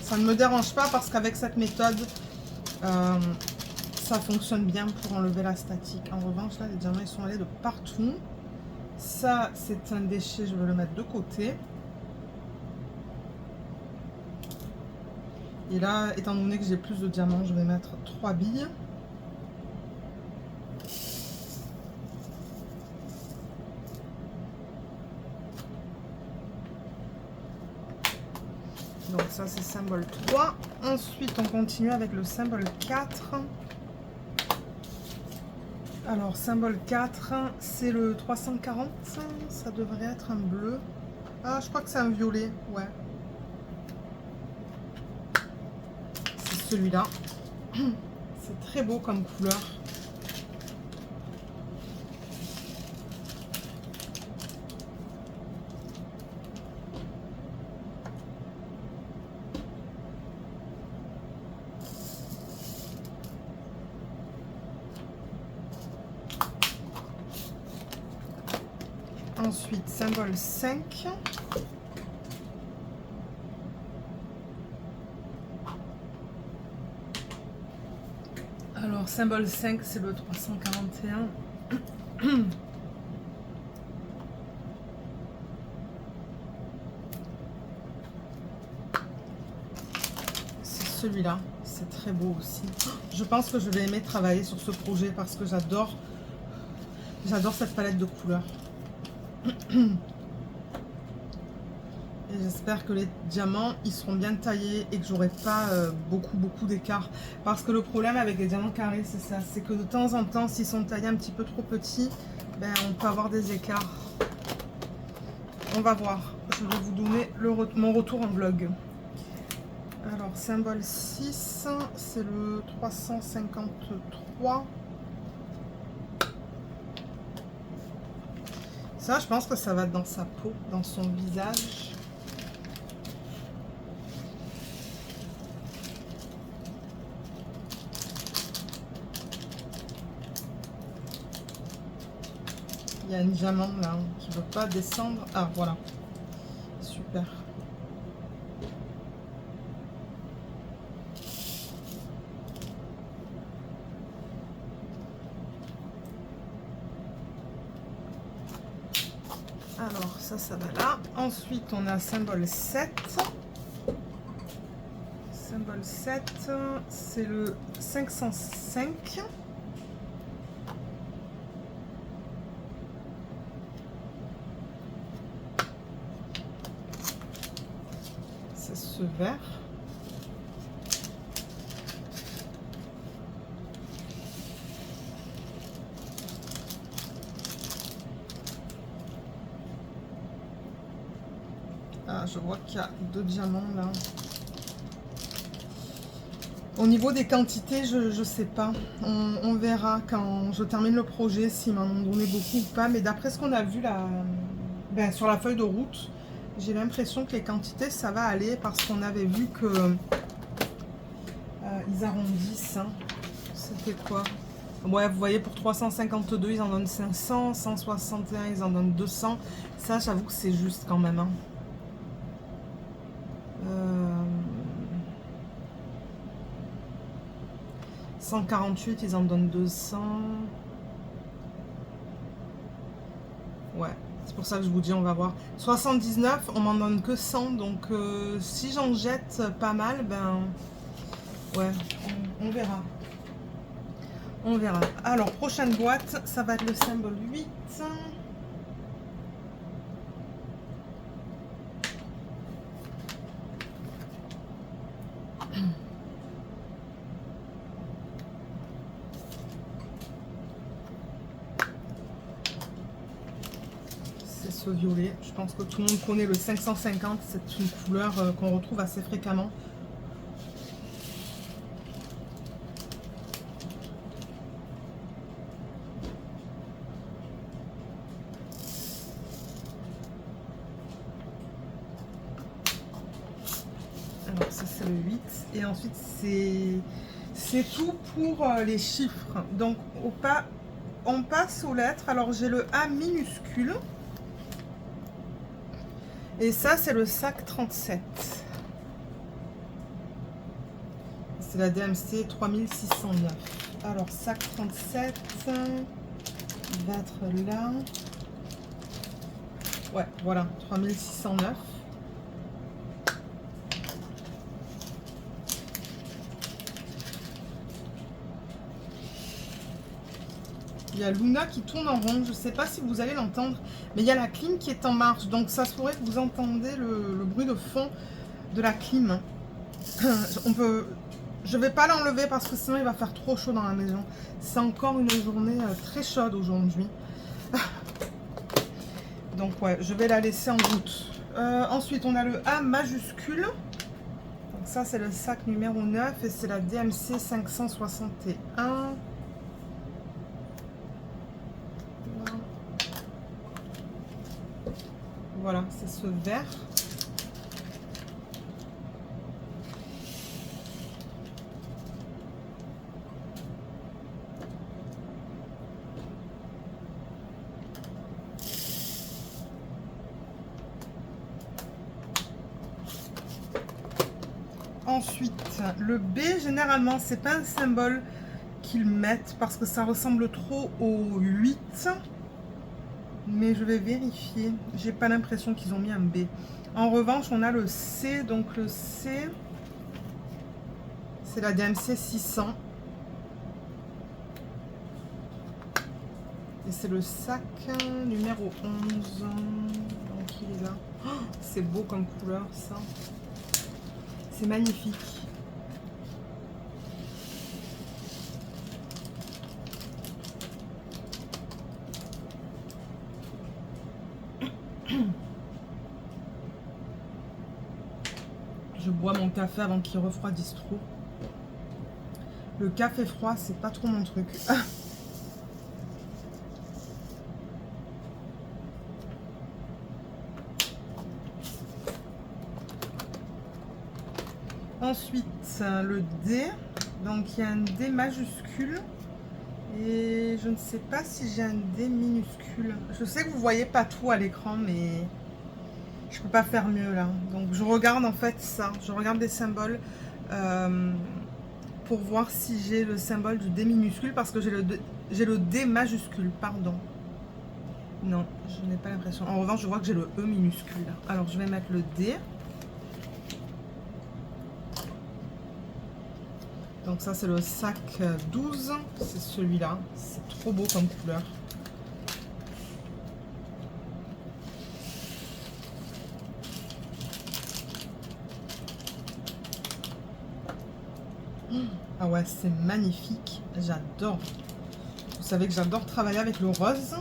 S1: Ça ne me dérange pas parce qu'avec cette méthode, ça fonctionne bien pour enlever la statique. En revanche, là, les diamants, ils sont allés de partout. Ça, c'est un déchet, je vais le mettre de côté. Et là, étant donné que j'ai plus de diamants, je vais mettre 3 billes. Donc ça, c'est symbole 3. Ensuite, on continue avec le symbole 4. Alors, symbole 4, c'est le 340. Ça devrait être un bleu. Ah, je crois que c'est un violet, ouais. C'est celui-là. C'est très beau comme couleur. Ensuite, symbole 5. Alors, symbole 5, c'est le 341. C'est celui-là. C'est très beau aussi. Je pense que je vais aimer travailler sur ce projet parce que j'adore cette palette de couleurs. Et j'espère que les diamants ils seront bien taillés et que j'aurai pas beaucoup d'écart, parce que le problème avec les diamants carrés c'est ça, c'est que de temps en temps s'ils sont taillés un petit peu trop petits, ben, on peut avoir des écarts. On va voir, je vais vous donner mon retour en vlog. Alors symbole 6, c'est le 353. Ça, je pense que ça va dans sa peau, dans son visage. Il y a une diamant là qui ne veut pas descendre. Ah, voilà. Super. Alors, ça va là. Ensuite, on a symbole 7. Symbole 7, c'est le 505. C'est ce vert. Ah, je vois qu'il y a 2 diamants là. Au niveau des quantités, je sais pas. On verra quand je termine le projet s'ils m'en ont donné beaucoup ou pas. Mais d'après ce qu'on a vu là, ben, sur la feuille de route, j'ai l'impression que les quantités ça va aller parce qu'on avait vu que ils arrondissent. Hein. C'était quoi? Ouais, vous voyez, pour 352, ils en donnent 500. 161, ils en donnent 200. Ça, j'avoue que c'est juste quand même. Hein. 148, ils en donnent 200. Ouais, c'est pour ça que je vous dis, on va voir. 79, on m'en donne que 100. Donc, si j'en jette pas mal, ben... Ouais, on verra. On verra. Alors, prochaine boîte, ça va être le symbole 8. Ce violet, je pense que tout le monde connaît le 550, c'est une couleur qu'on retrouve assez fréquemment. Alors ça c'est le 8 et ensuite c'est tout pour les chiffres. Donc on passe aux lettres. Alors j'ai le A minuscule. Et ça, c'est le sac 37. C'est la DMC 3609. Alors, sac 37, il va être là. Ouais, voilà, 3609. Il y a Luna qui tourne en rond. Je ne sais pas si vous allez l'entendre, mais il y a la clim qui est en marche. Donc, ça se pourrait que vous entendez le bruit de fond de la clim. Je vais pas l'enlever parce que sinon il va faire trop chaud dans la maison. C'est encore une journée très chaude aujourd'hui. Donc ouais, je vais la laisser en route. Ensuite, on a le A majuscule. Donc ça, c'est le sac numéro 9 et c'est la DMC 561. Voilà, c'est ce vert. Ensuite, le B, généralement, c'est pas un symbole qu'ils mettent parce que ça ressemble trop au 8. Mais je vais vérifier. J'ai pas l'impression qu'ils ont mis un B. En revanche, on a le C. Donc le C, c'est la DMC 600. Et c'est le sac numéro 11. Donc il est là. Oh, c'est beau comme couleur, ça. C'est magnifique. Je bois mon café avant qu'il refroidisse trop. Le café froid, c'est pas trop mon truc. Ensuite, le D. Donc, il y a un D majuscule. Et je ne sais pas si j'ai un D minuscule. Je sais que vous voyez pas tout à l'écran, mais je peux pas faire mieux là. Donc, je regarde en fait ça. Je regarde les symboles pour voir si j'ai le symbole du D minuscule. Parce que j'ai le D majuscule, pardon. Non, je n'ai pas l'impression. En revanche, je vois que j'ai le E minuscule. Alors, je vais mettre le D. Donc ça, c'est le sac 12. C'est celui-là. C'est trop beau comme couleur. Ah ouais, c'est magnifique. J'adore. Vous savez que j'adore travailler avec le rose.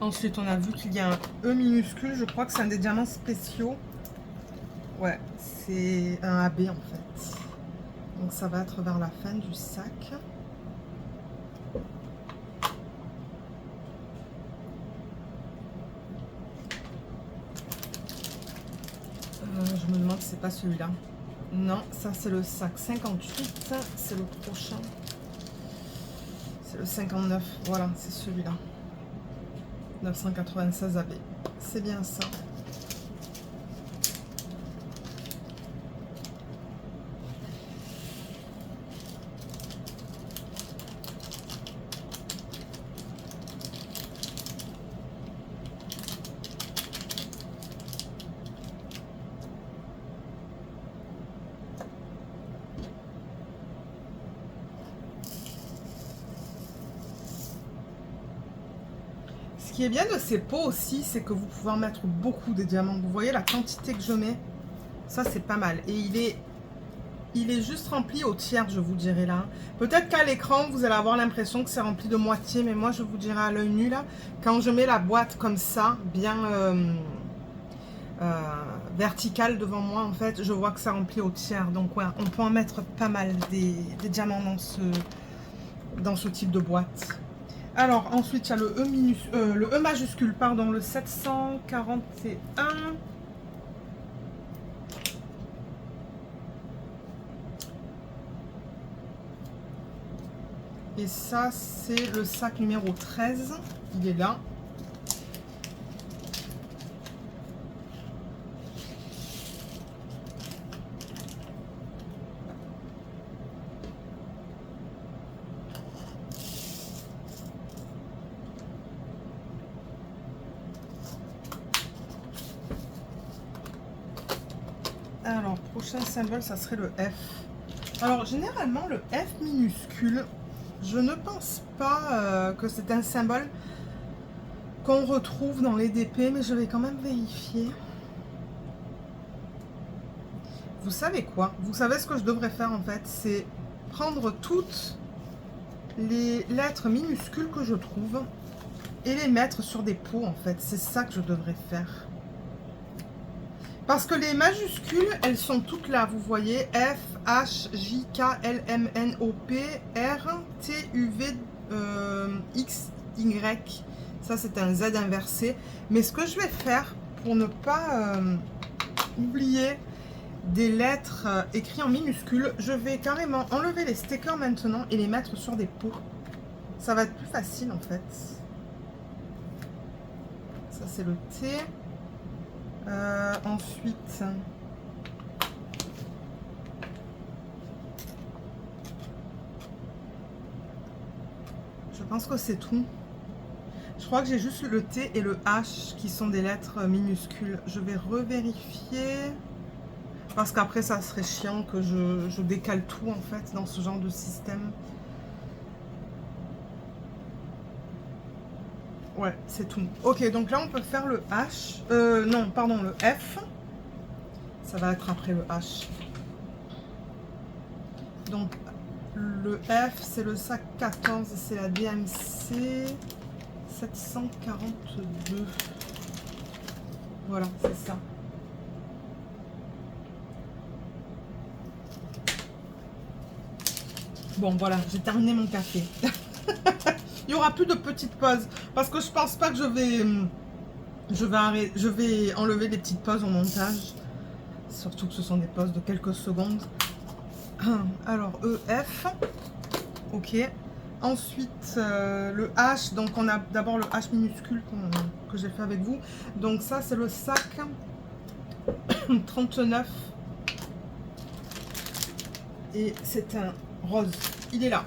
S1: Ensuite, on a vu qu'il y a un E minuscule. Je crois que c'est un des diamants spéciaux. Ouais, c'est un AB en fait. Donc ça va être vers la fin du sac. Je me demande si c'est pas celui-là. Non, ça c'est le sac 58. C'est le prochain. C'est le 59. Voilà, c'est celui-là. 996 AB. C'est bien ça. Ce qui est bien de ces pots aussi, c'est que vous pouvez en mettre beaucoup de diamants. Vous voyez la quantité que je mets, ça c'est pas mal. Et il est juste rempli au tiers, je vous dirais là. Peut-être qu'à l'écran, vous allez avoir l'impression que c'est rempli de moitié, mais moi je vous dirais à l'œil nu là, quand je mets la boîte comme ça, bien verticale devant moi, en fait, je vois que ça remplit au tiers. Donc ouais, on peut en mettre pas mal des diamants dans ce type de boîte. Alors, ensuite, il y a le E majuscule, pardon, le 741. Et ça, c'est le sac numéro 13. Il est là. Alors, prochain symbole, ça serait le F. Alors, généralement, le F minuscule, je ne pense pas que c'est un symbole qu'on retrouve dans les DP, mais je vais quand même vérifier. Vous savez quoi? Vous savez ce que je devrais faire en fait? C'est prendre toutes les lettres minuscules que je trouve et les mettre sur des pots en fait. C'est ça que je devrais faire. Parce que les majuscules, elles sont toutes là, vous voyez, F, H, J, K, L, M, N, O, P, R, T, U, V, X, Y. Ça, c'est un Z inversé. Mais ce que je vais faire, pour ne pas oublier des lettres écrites en minuscules, je vais carrément enlever les stickers maintenant et les mettre sur des pots. Ça va être plus facile, en fait. Ça, c'est le T. Ensuite, je pense que c'est tout. Je crois que j'ai juste le T et le H qui sont des lettres minuscules. Je vais revérifier parce qu'après ça serait chiant que je décale tout en fait dans ce genre de système. Ouais, c'est tout. Ok, donc là on peut faire le H. Non, pardon, le F. Ça va être après le H. Donc le F, c'est le sac 14, c'est la DMC 742. Voilà, c'est ça. Bon, voilà, j'ai terminé mon café. Il n'y aura plus de petites pauses parce que je pense pas que je vais enlever les petites pauses au montage. Surtout que ce sont des pauses de quelques secondes. Alors, EF. Ok. Ensuite, le H. Donc, on a d'abord le H minuscule que j'ai fait avec vous. Donc, ça, c'est le sac 39. Et c'est un rose. Il est là.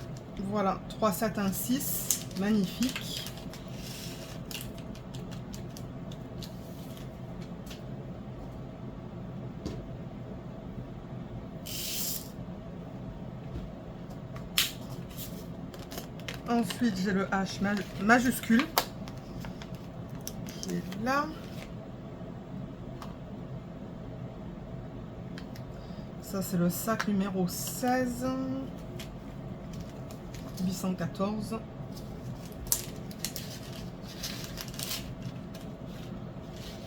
S1: Voilà. 3, 7, 1, 6. Magnifique. Ensuite, j'ai le H majuscule qui est là. Ça, c'est le sac numéro 16. 814.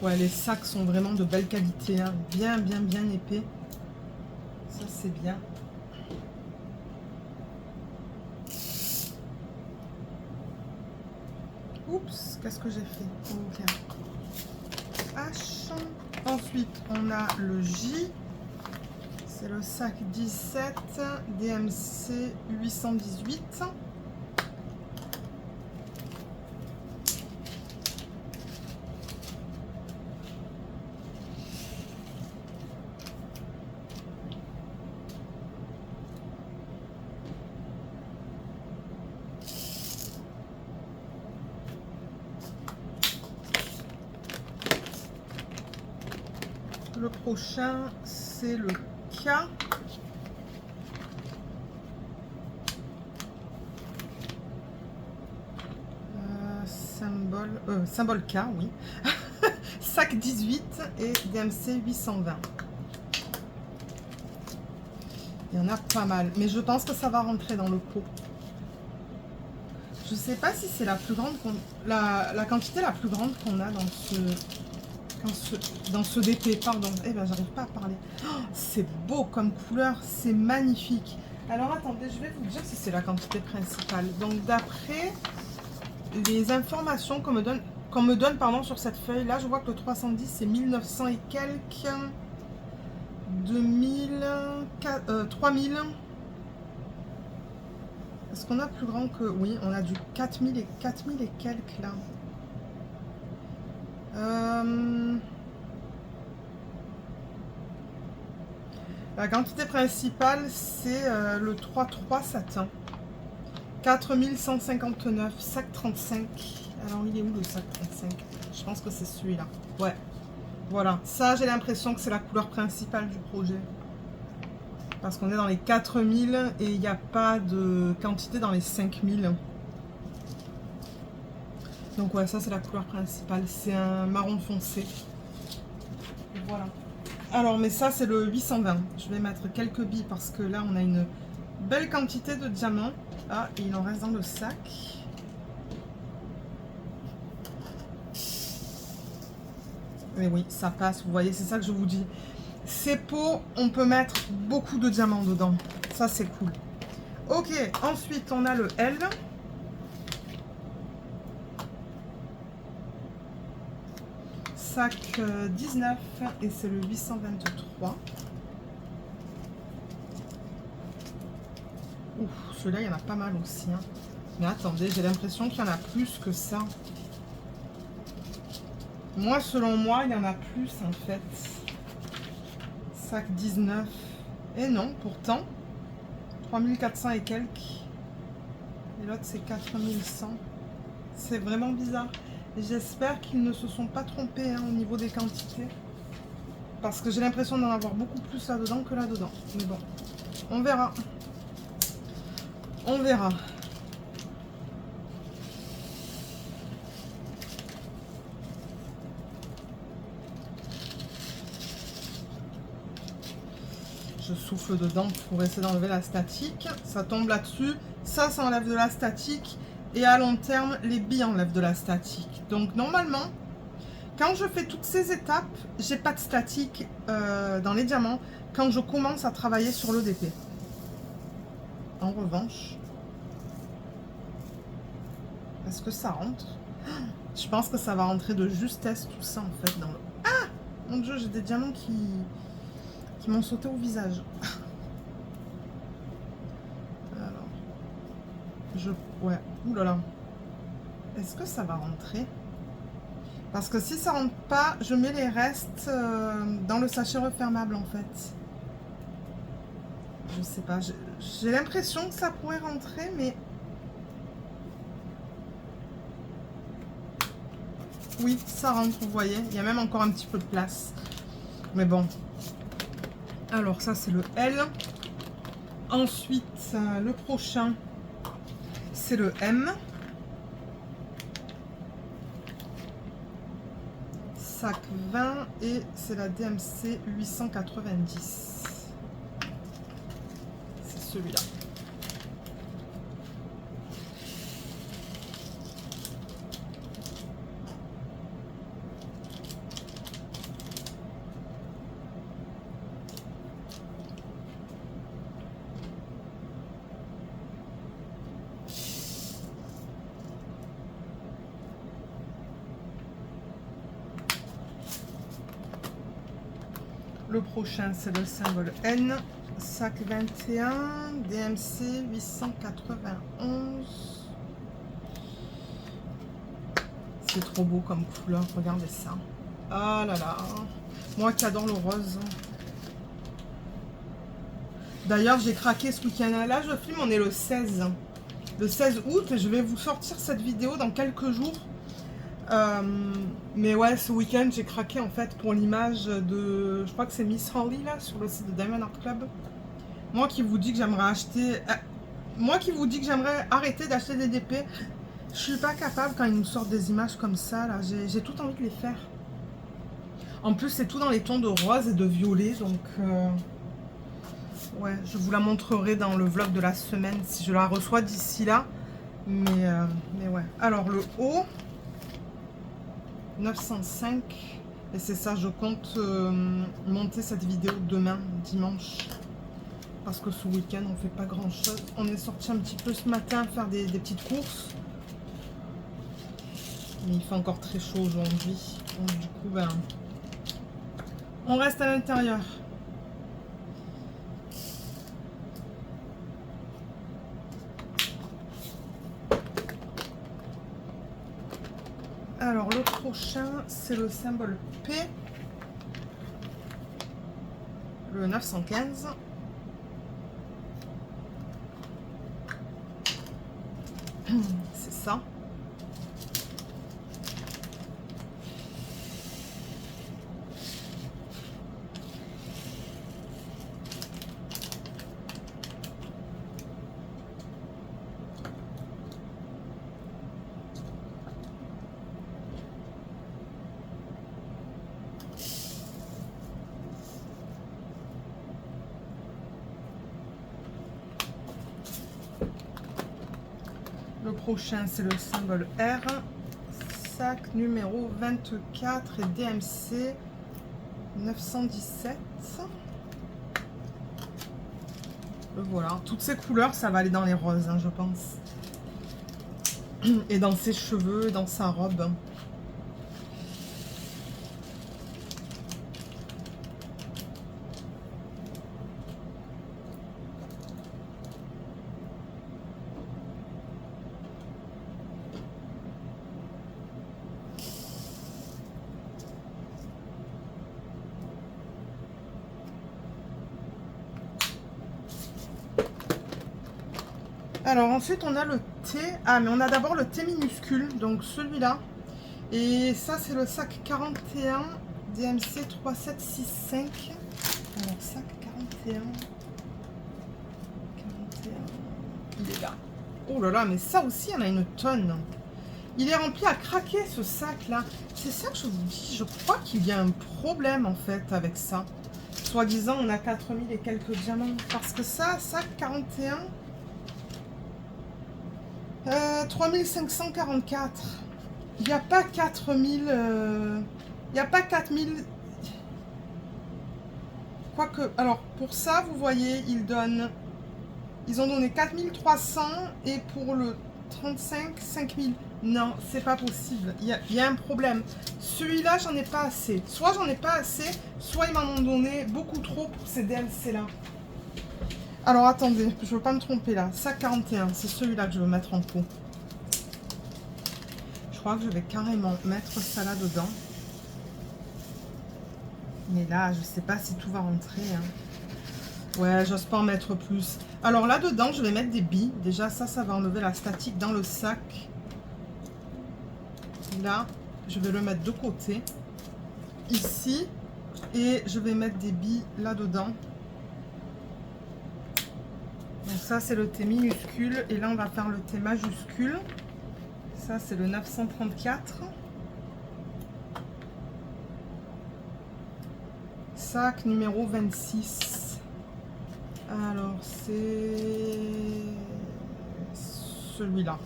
S1: Ouais, les sacs sont vraiment de belle qualité, hein. Bien épais. Ça, c'est bien. Oups, qu'est-ce que j'ai fait? Ok. H. Ensuite, on a le J. C'est le sac 17, DMC 818. Le prochain, c'est le K. Symbole K, oui. Sac 18 et DMC 820. Il y en a pas mal, mais je pense que ça va rentrer dans le pot. Je sais pas si c'est la plus grande, la quantité la plus grande qu'on a dans ce DP, pardon. Eh ben, j'arrive pas à parler. Oh, c'est beau comme couleur, c'est magnifique. Alors attendez, je vais vous dire si c'est la quantité principale. Donc d'après les informations qu'on me donne pardon, sur cette feuille là, je vois que le 310 c'est 1900 et quelques, 2000, 3000. Est-ce qu'on a plus grand que... Oui, on a du 4000 et 4000 et quelques là. La quantité principale, c'est le 3-3 satin. 4159, sac 35. Alors, il est où le sac 35? Je pense que c'est celui-là. Ouais. Voilà. Ça, j'ai l'impression que c'est la couleur principale du projet. Parce qu'on est dans les 4000 et il n'y a pas de quantité dans les 5000. Donc ouais, ça c'est la couleur principale. C'est un marron foncé. Et voilà. Alors, mais ça c'est le 820. Je vais mettre quelques billes parce que là on a une belle quantité de diamants. Ah, et il en reste dans le sac. Mais oui, ça passe, vous voyez, c'est ça que je vous dis. Ces pots, on peut mettre beaucoup de diamants dedans. Ça, c'est cool. Ok, ensuite, on a le L. Sac 19 et c'est le 823. Ouf, celui-là, il y en a pas mal aussi. Hein. Mais attendez, j'ai l'impression qu'il y en a plus que ça. Moi, selon moi, il y en a plus en fait. Sac 19. Et non, pourtant, 3400 et quelques. Et l'autre, c'est 4100. C'est vraiment bizarre. J'espère qu'ils ne se sont pas trompés hein, au niveau des quantités. Parce que j'ai l'impression d'en avoir beaucoup plus là-dedans que là-dedans. Mais bon, on verra. On verra. Je souffle dedans pour essayer d'enlever la statique. Ça tombe là-dessus. Ça enlève de la statique. Et à long terme, les billes enlèvent de la statique. Donc normalement, quand je fais toutes ces étapes, j'ai pas de statique dans les diamants quand je commence à travailler sur l'EDP. En revanche, est-ce que ça rentre? Je pense que ça va rentrer de justesse tout ça en fait dans le... Ah mon dieu, j'ai des diamants qui m'ont sauté au visage. Alors, ouais, oulala. Est-ce que ça va rentrer? Parce que si ça rentre pas, je mets les restes dans le sachet refermable en fait. Je sais pas, j'ai l'impression que ça pourrait rentrer, mais... Oui, ça rentre, vous voyez. Il y a même encore un petit peu de place. Mais bon. Alors ça, c'est le L. Ensuite, le prochain, c'est le M. Sac 20 et c'est la DMC 890. C'est celui-là. Le prochain, c'est le symbole N, sac 21, DMC 891. C'est trop beau comme couleur, regardez ça. Ah là là, moi qui adore le rose. D'ailleurs, j'ai craqué ce week-end. Là, je filme, on est le 16. Le 16 août, et je vais vous sortir cette vidéo dans quelques jours. Mais ouais, ce week-end j'ai craqué en fait pour l'image de, je crois que c'est Miss Holly là sur le site de Diamond Art Club. Moi qui vous dis que j'aimerais acheter, moi qui vous dis que j'aimerais arrêter d'acheter des DP, je suis pas capable quand ils nous sortent des images comme ça là. J'ai tout envie de les faire. En plus c'est tout dans les tons de rose et de violet, donc ouais, je vous la montrerai dans le vlog de la semaine si je la reçois d'ici là. Mais ouais. Alors le haut. 905 et c'est ça, je compte monter cette vidéo demain dimanche parce que ce week-end on fait pas grand chose. On est sorti un petit peu ce matin faire des petites courses, mais il fait encore très chaud aujourd'hui, donc du coup ben on reste à l'intérieur. prochain, c'est le symbole P, le 915. C'est ça. Le prochain, c'est le symbole R, sac numéro 24 et DMC 917. Voilà, toutes ces couleurs, ça va aller dans les roses, hein, je pense. Et dans ses cheveux, dans sa robe. Alors ensuite on a le T, ah mais on a d'abord le T minuscule, donc celui-là. Et ça c'est le sac 41 DMC 3765. Alors sac 41, il est là. Oh là là, mais ça aussi il y en a une tonne. Il est rempli à craquer ce sac là. C'est ça que je vous dis, je crois qu'il y a un problème en fait avec ça. Soi-disant on a 4000 et quelques diamants. Parce que ça, sac 41... 3544. Il n'y a pas 4000. Il n'y a pas 4000. Quoique. Alors, pour ça, vous voyez, ils ont donné 4300 et pour le 35, 5000. Non, c'est pas possible. Il y a un problème. Celui-là, j'en ai pas assez. Soit j'en ai pas assez, soit ils m'en ont donné beaucoup trop pour ces DMC-là. Alors attendez, je veux pas me tromper là. Sac 41, c'est celui-là que je veux mettre en pot. Je crois que je vais carrément mettre ça là dedans. Mais là, je sais pas si tout va rentrer. Hein. Ouais, j'ose pas en mettre plus. Alors là dedans, je vais mettre des billes. Déjà, ça va enlever la statique dans le sac. Là, je vais le mettre de côté. Ici. Et je vais mettre des billes là dedans. Donc ça c'est le T minuscule et là on va faire le T majuscule. Ça c'est le 934. Sac numéro 26. Alors c'est celui-là.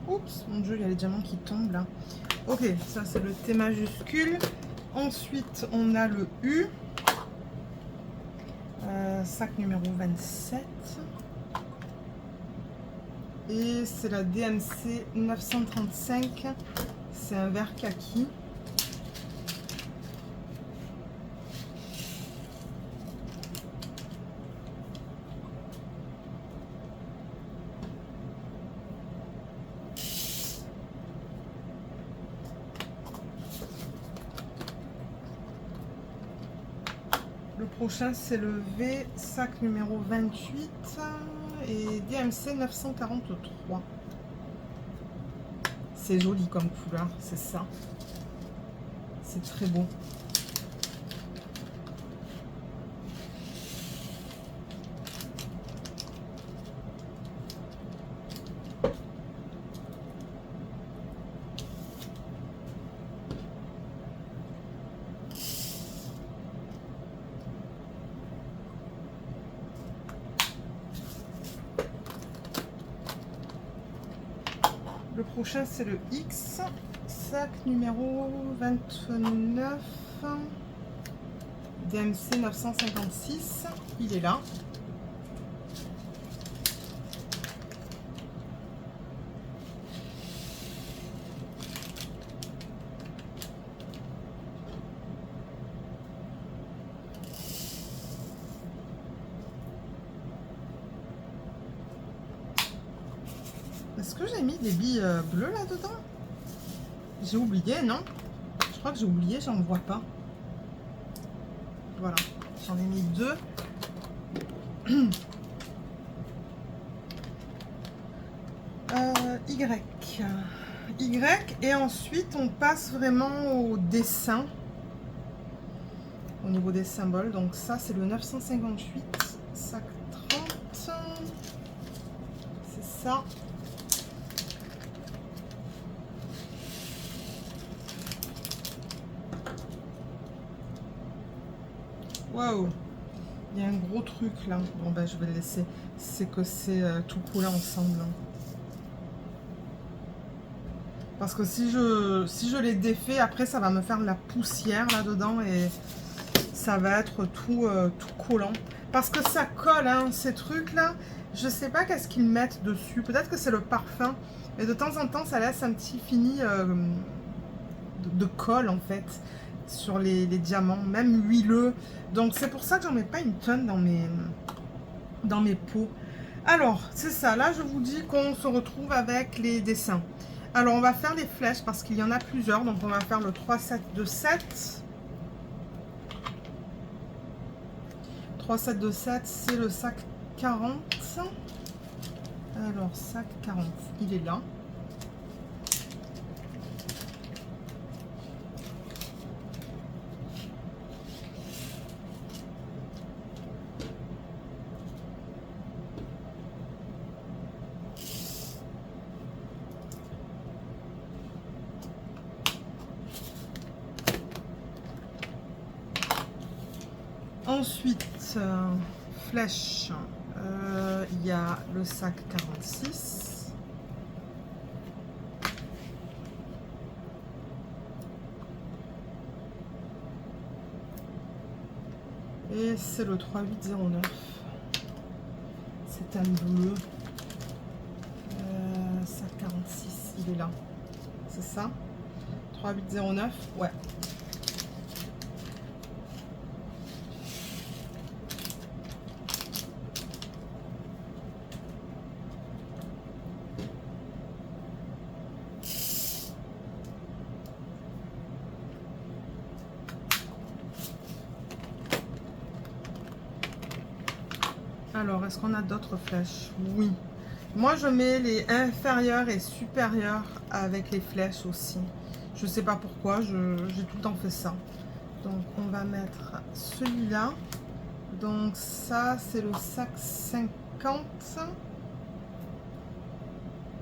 S1: Oups, mon dieu, il y a les diamants qui tombent là. Ok, ça c'est le T majuscule. Ensuite, on a le U. Sac numéro 27. Et c'est la DMC 935. C'est un vert kaki. Le prochain c'est le V, sac numéro 28 et DMC 943. C'est joli comme couleur, c'est ça. C'est très beau. Le prochain c'est le X, sac numéro 29, DMC 956, il est là. Est-ce que j'ai mis des billes bleues là-dedans? J'ai oublié, non? Je crois que j'ai oublié, j'en vois pas. Voilà, j'en ai mis 2. Y. Y. Et ensuite, on passe vraiment au dessin. Au niveau des symboles. Donc ça, c'est le 958. Sac 30. C'est ça. Waouh! Il y a un gros truc là. Bon ben je vais le laisser. C'est que c'est tout collé ensemble. Parce que si je les défais, après ça va me faire de la poussière là-dedans et ça va être tout collant. Parce que ça colle, hein, ces trucs-là. Je sais pas qu'est-ce qu'ils mettent dessus. Peut-être que c'est le parfum. Mais de temps en temps, ça laisse un petit fini de colle en fait sur les diamants, même huileux. Donc c'est pour ça que j'en mets pas une tonne dans mes pots. Alors, c'est ça. Là, je vous dis qu'on se retrouve avec les dessins. Alors, on va faire les flèches parce qu'il y en a plusieurs. Donc, on va faire le 3 7 de 7. 3 7 de 7, c'est le sac 40. Alors, sac 40, il est là. Ensuite, flèche, il y a le sac 46. Et c'est le 3809. C'est un bleu. Sac 46, il est là. C'est ça? 3809, ouais. Alors, est-ce qu'on a d'autres flèches? Oui. Moi, je mets les inférieures et supérieures avec les flèches aussi. Je sais pas pourquoi, j'ai tout le temps fait ça. Donc, on va mettre celui-là. Donc, ça, c'est le sac 50.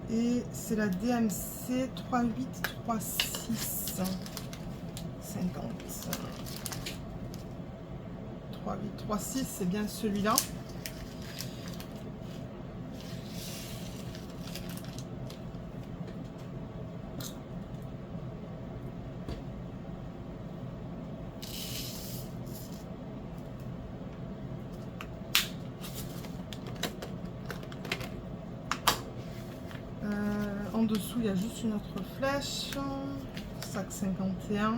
S1: Et c'est la DMC 3836. 50. 3836, c'est bien celui-là. En dessous, il y a juste une autre flèche. Sac 51.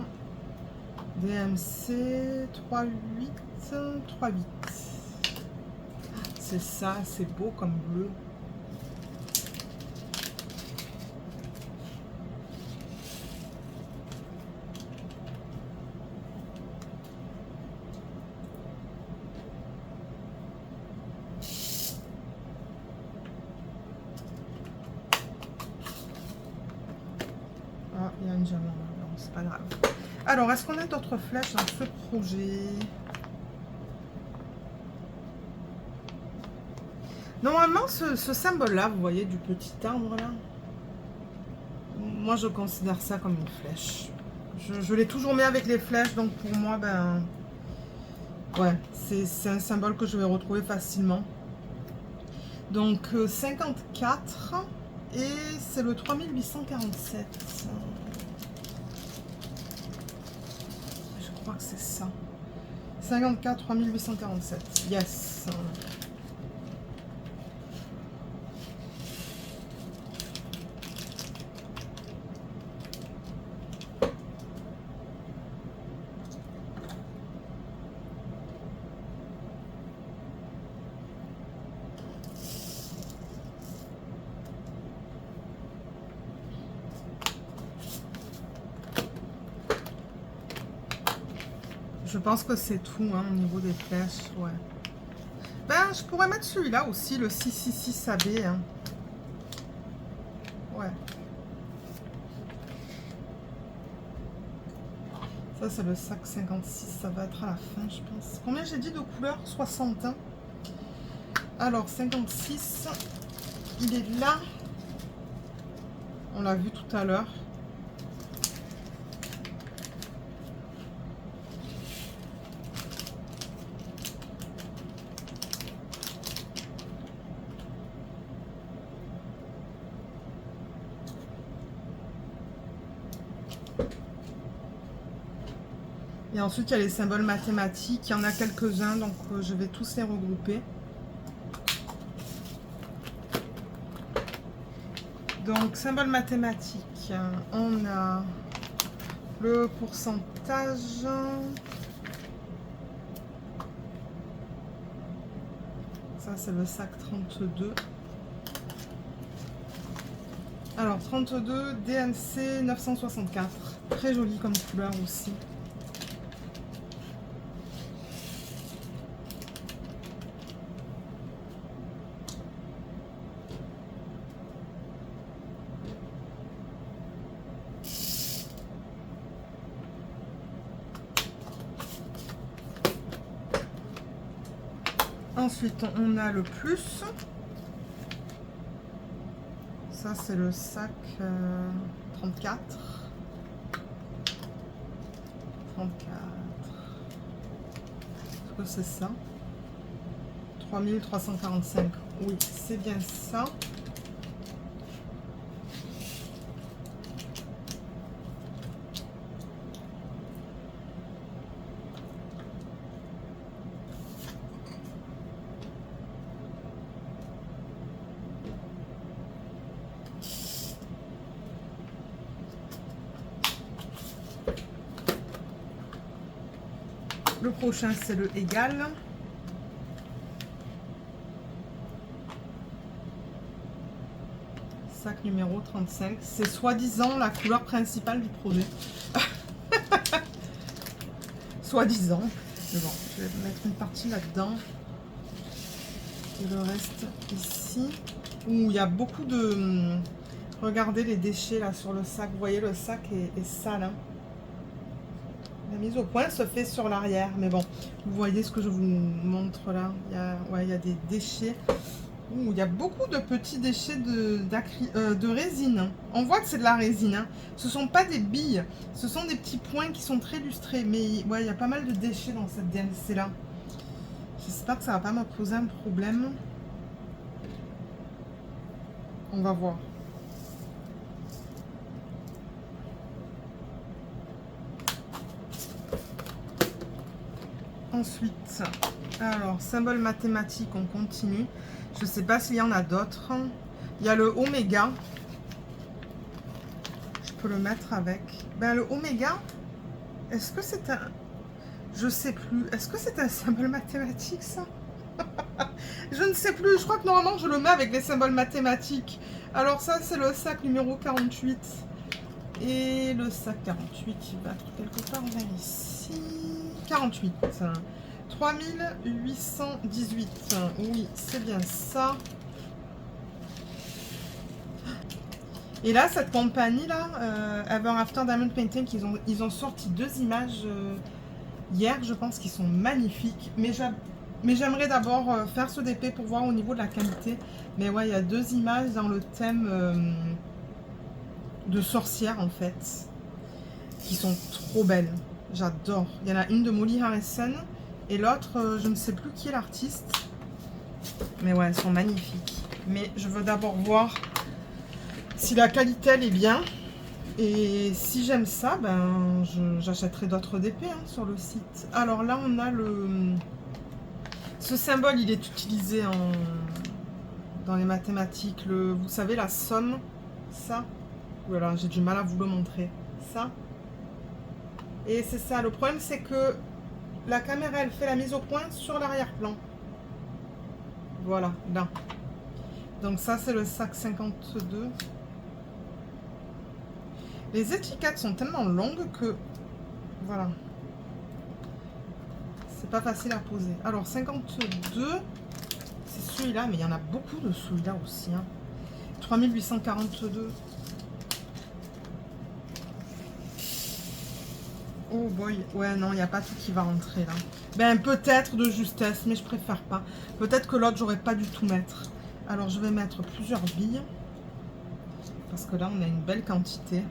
S1: DMC 3838. C'est ça, c'est beau comme bleu. Ah, il y a un diamant, non, c'est pas grave. Alors, est-ce qu'on a d'autres flèches dans ce projet? Normalement, ce symbole-là, vous voyez, du petit arbre là, moi je considère ça comme une flèche. Je l'ai toujours mis avec les flèches, donc pour moi, ben, ouais, c'est un symbole que je vais retrouver facilement. Donc 54 et c'est le 3847. Je crois que c'est ça. 54 3847. Yes. Je pense que c'est tout hein, au niveau des flèches, ouais. Ben, je pourrais mettre celui-là aussi, le 666 AB. Hein. Ouais. Ça, c'est le sac 56, ça va être à la fin, je pense. Combien j'ai dit de couleurs? 60. Hein. Alors, 56, il est là. On l'a vu tout à l'heure. Et ensuite, il y a les symboles mathématiques. Il y en a quelques-uns, donc je vais tous les regrouper. Donc, symbole mathématique, on a le pourcentage. Ça, c'est le sac 32. Alors, 32, DNC 964. Très joli comme couleur aussi. Ensuite, on a le plus. Ça, c'est le sac 34. 34. Est-ce que c'est ça? 3345. Oui, c'est bien ça. Le prochain, c'est le égal. Sac numéro 35. C'est soi-disant la couleur principale du projet. Soi-disant. Mais bon, je vais mettre une partie là-dedans. Et le reste ici. Où il y a beaucoup de... Regardez les déchets là sur le sac. Vous voyez, le sac est sale. Hein. La mise au point se fait sur l'arrière, mais bon, vous voyez ce que je vous montre là. Il y a des déchets. Ouh, il y a beaucoup de petits déchets de résine. On voit que c'est de la résine. Hein. Ce ne sont pas des billes, ce sont des petits points qui sont très lustrés. Mais ouais, il y a pas mal de déchets dans cette DNC là. J'espère que ça ne va pas me poser un problème. On va voir. Ensuite, alors, symbole mathématique, on continue. Je ne sais pas s'il y en a d'autres. Il y a le oméga. Je peux le mettre avec. Ben, le oméga, est-ce que c'est un... Je sais plus. Est-ce que c'est un symbole mathématique, ça? Je ne sais plus. Je crois que normalement, je le mets avec les symboles mathématiques. Alors ça, c'est le sac numéro 48. Et le sac 48, il va être quelque part vers ici. 48. 3818. Oui, c'est bien ça. Et là, cette compagnie-là, Ever After Diamond Painting, ils ont sorti 2 images hier, je pense, qui sont magnifiques. Mais j'aimerais d'abord faire ce DP pour voir au niveau de la qualité. Mais ouais, il y a 2 images dans le thème de sorcière, en fait, qui sont trop belles. J'adore. Il y en a une de Molly Harrison et l'autre, je ne sais plus qui est l'artiste. Mais ouais, elles sont magnifiques. Mais je veux d'abord voir si la qualité, elle est bien. Et si j'aime ça, ben, j'achèterai d'autres DP hein, sur le site. Alors là, on a le... Ce symbole, il est utilisé dans les mathématiques. Vous savez, la somme, ça. Voilà, j'ai du mal à vous le montrer. Ça. Et c'est ça, le problème c'est que la caméra elle fait la mise au point sur l'arrière-plan. Voilà, là. Donc ça c'est le sac 52. Les étiquettes sont tellement longues que... Voilà. C'est pas facile à poser. Alors 52, c'est celui-là, mais il y en a beaucoup de celui-là aussi. Hein. 3842. Oh boy, ouais non, il n'y a pas tout qui va rentrer là. Ben peut-être de justesse, mais je préfère pas. Peut-être que l'autre, j'aurais pas du tout mettre. Alors je vais mettre plusieurs billes. Parce que là, on a une belle quantité.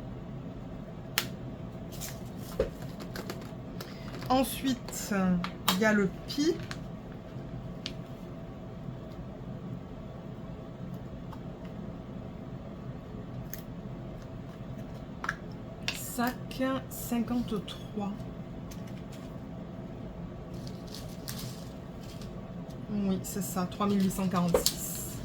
S1: Ensuite, il y a le pis. Sac 53. Oui, c'est ça, 3846.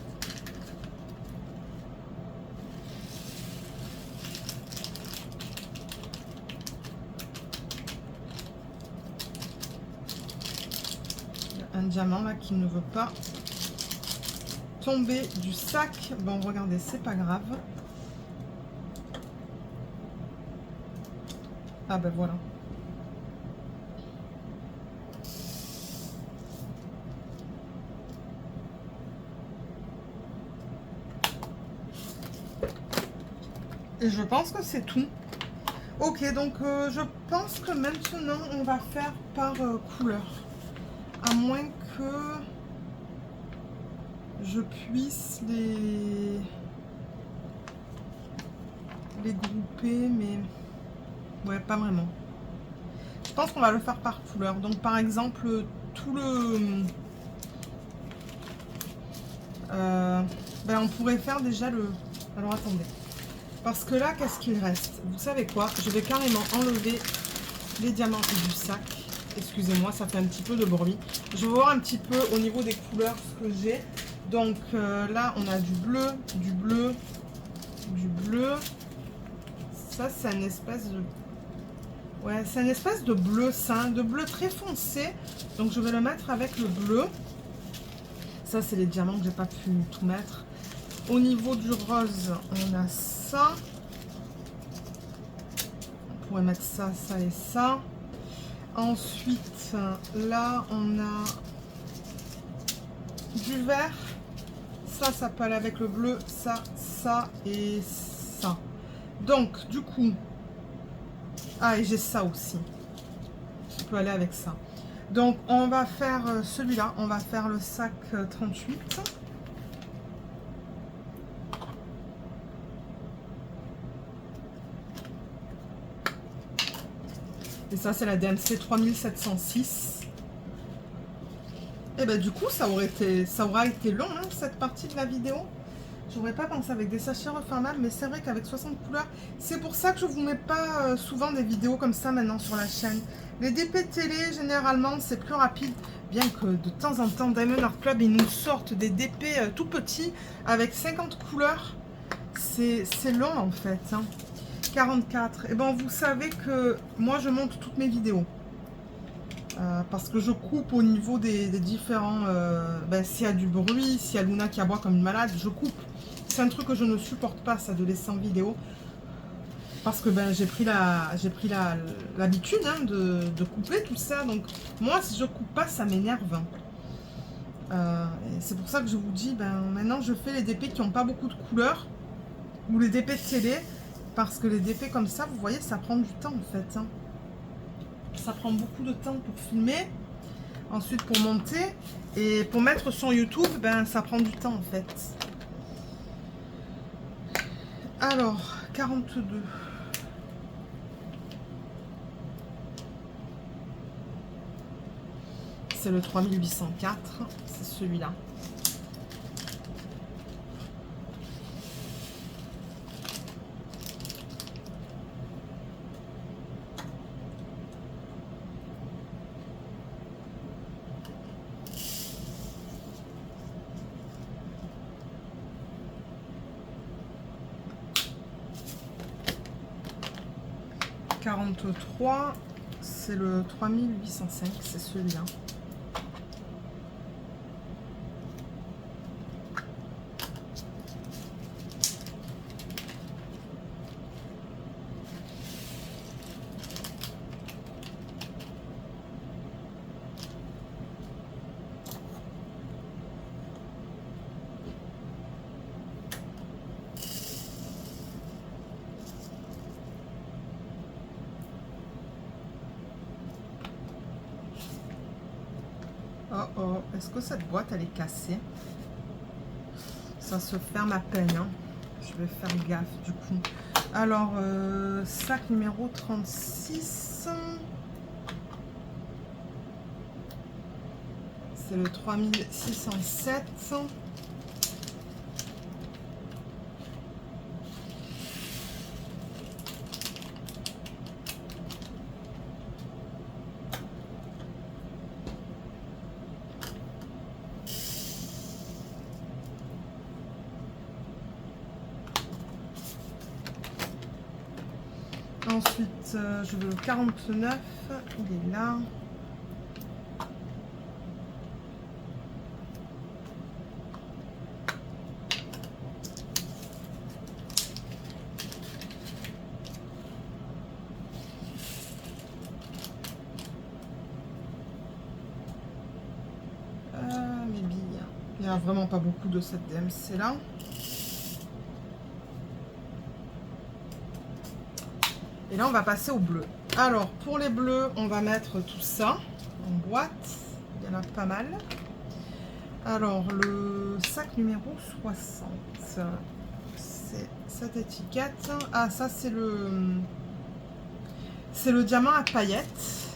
S1: Il y a un diamant là qui ne veut pas tomber du sac. Bon, regardez, c'est pas grave. Ah ben voilà. Et je pense que c'est tout. Ok, donc je pense que maintenant on va faire par couleur. À moins que je puisse les grouper, mais ouais, pas vraiment. Je pense qu'on va le faire par couleur. Donc par exemple, tout le... ben, on pourrait faire déjà le... Alors attendez. Parce que là, qu'est-ce qu'il reste? Vous savez quoi? Je vais carrément enlever les diamants du sac. Excusez-moi, ça fait un petit peu de bruit. Je vais voir un petit peu au niveau des couleurs ce que j'ai. Donc là, on a du bleu, du bleu, du bleu. Ça, c'est une espèce de... Ouais, c'est une espèce de bleu sain, de bleu très foncé. Donc je vais le mettre avec le bleu. Ça, c'est les diamants que j'ai pas pu tout mettre. Au niveau du rose, on a ça. On pourrait mettre ça, ça et ça. Ensuite, là, on a du vert. Ça peut aller avec le bleu. Ça, ça et ça. Donc, du coup... Ah, et j'ai ça aussi. Ça peut aller avec ça. Donc, on va faire celui-là. On va faire le sac 38. Et ça, c'est la DMC 3706. Et ben du coup, ça aura été long, hein, cette partie de la vidéo. J'aurais pas pensé avec des sachets refermables, mais c'est vrai qu'avec 60 couleurs, c'est pour ça que je vous mets pas souvent des vidéos comme ça maintenant sur la chaîne. Les DP télé, généralement, c'est plus rapide, bien que de temps en temps, Diamond Art Club, ils nous sortent des DP tout petits avec 50 couleurs. C'est long en fait. Hein. 44. Et bon, vous savez que moi, je monte toutes mes vidéos. Parce que je coupe au niveau des différents... ben, s'il y a du bruit, s'il y a Luna qui aboie comme une malade, je coupe. C'est un truc que je ne supporte pas, ça, de laisser en vidéo. Parce que ben, j'ai pris l'habitude hein, de couper tout ça. Donc, moi, si je coupe pas, ça m'énerve. C'est pour ça que je vous dis, ben, maintenant, je fais les DP qui n'ont pas beaucoup de couleurs. Ou les DP de télé. Parce que les DP comme ça, vous voyez, ça prend du temps, en fait. Hein. Ça prend beaucoup de temps pour filmer, ensuite pour monter, et pour mettre sur YouTube, ben ça prend du temps en fait. Alors, 42. C'est le 3804, c'est celui-là. C'est le 3805, c'est celui-là. Est-ce que cette boîte, elle est cassée? Ça se ferme à peine. Hein. Je vais faire gaffe du coup. Alors, sac numéro 36. C'est le 3607. Ensuite, je veux le 49, il est là. Mes billes. Il n'y a vraiment pas beaucoup de cette DMC là. Et là, on va passer au bleu. Alors, pour les bleus, on va mettre tout ça en boîte. Il y en a pas mal. Alors, le sac numéro 60. C'est cette étiquette. Ah, ça, c'est le diamant à paillettes.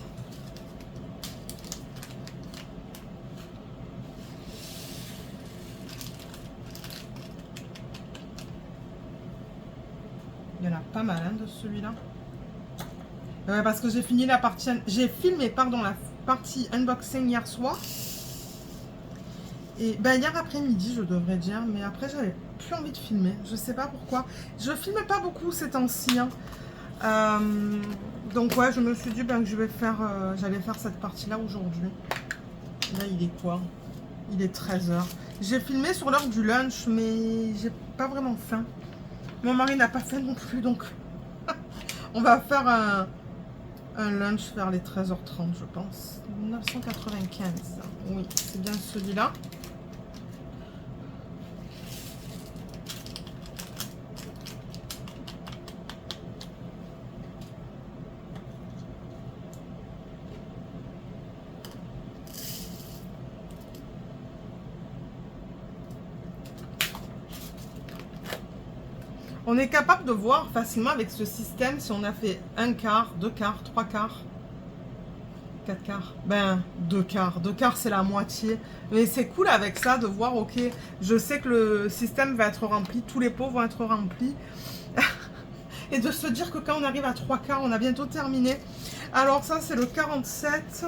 S1: Il y en a pas mal hein, de celui-là. Parce que j'ai fini la partie, j'ai filmé pardon la partie unboxing hier soir et ben hier après-midi je devrais dire, mais après j'avais plus envie de filmer, je sais pas pourquoi, je filme pas beaucoup ces temps-ci hein. Donc ouais, je me suis dit ben, que je vais faire j'allais faire cette partie là aujourd'hui. Là il est quoi? Il est 13h. J'ai filmé sur l'heure du lunch mais j'ai pas vraiment faim, mon mari n'a pas faim non plus, donc on va faire un lunch vers les 13h30, je pense. 1995. Oui, c'est bien celui-là. On est capable de voir facilement avec ce système si on a fait un quart, deux quarts, trois quarts, quatre quarts. Ben, deux quarts. Deux quarts, c'est la moitié. Mais c'est cool avec ça de voir, ok, je sais que le système va être rempli, tous les pots vont être remplis. Et de se dire que quand on arrive à trois quarts, on a bientôt terminé. Alors ça, c'est le 47.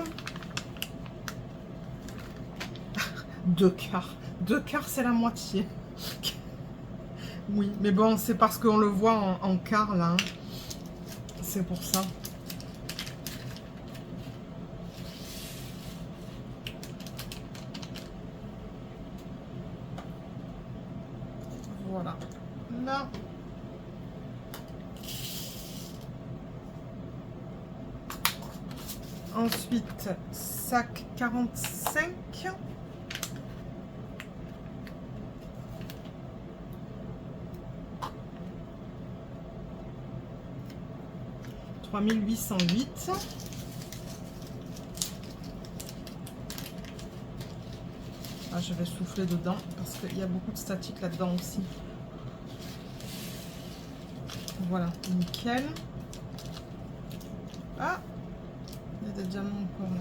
S1: Deux quarts. Deux quarts, c'est la moitié. Oui, mais bon, c'est parce qu'on le voit en quart, là. Hein. C'est pour ça. Voilà. Là. Ensuite, sac 45. 3808. Ah, je vais souffler dedans parce qu'il y a beaucoup de statique là-dedans aussi. Voilà, nickel. Ah, il y a des diamants encore là.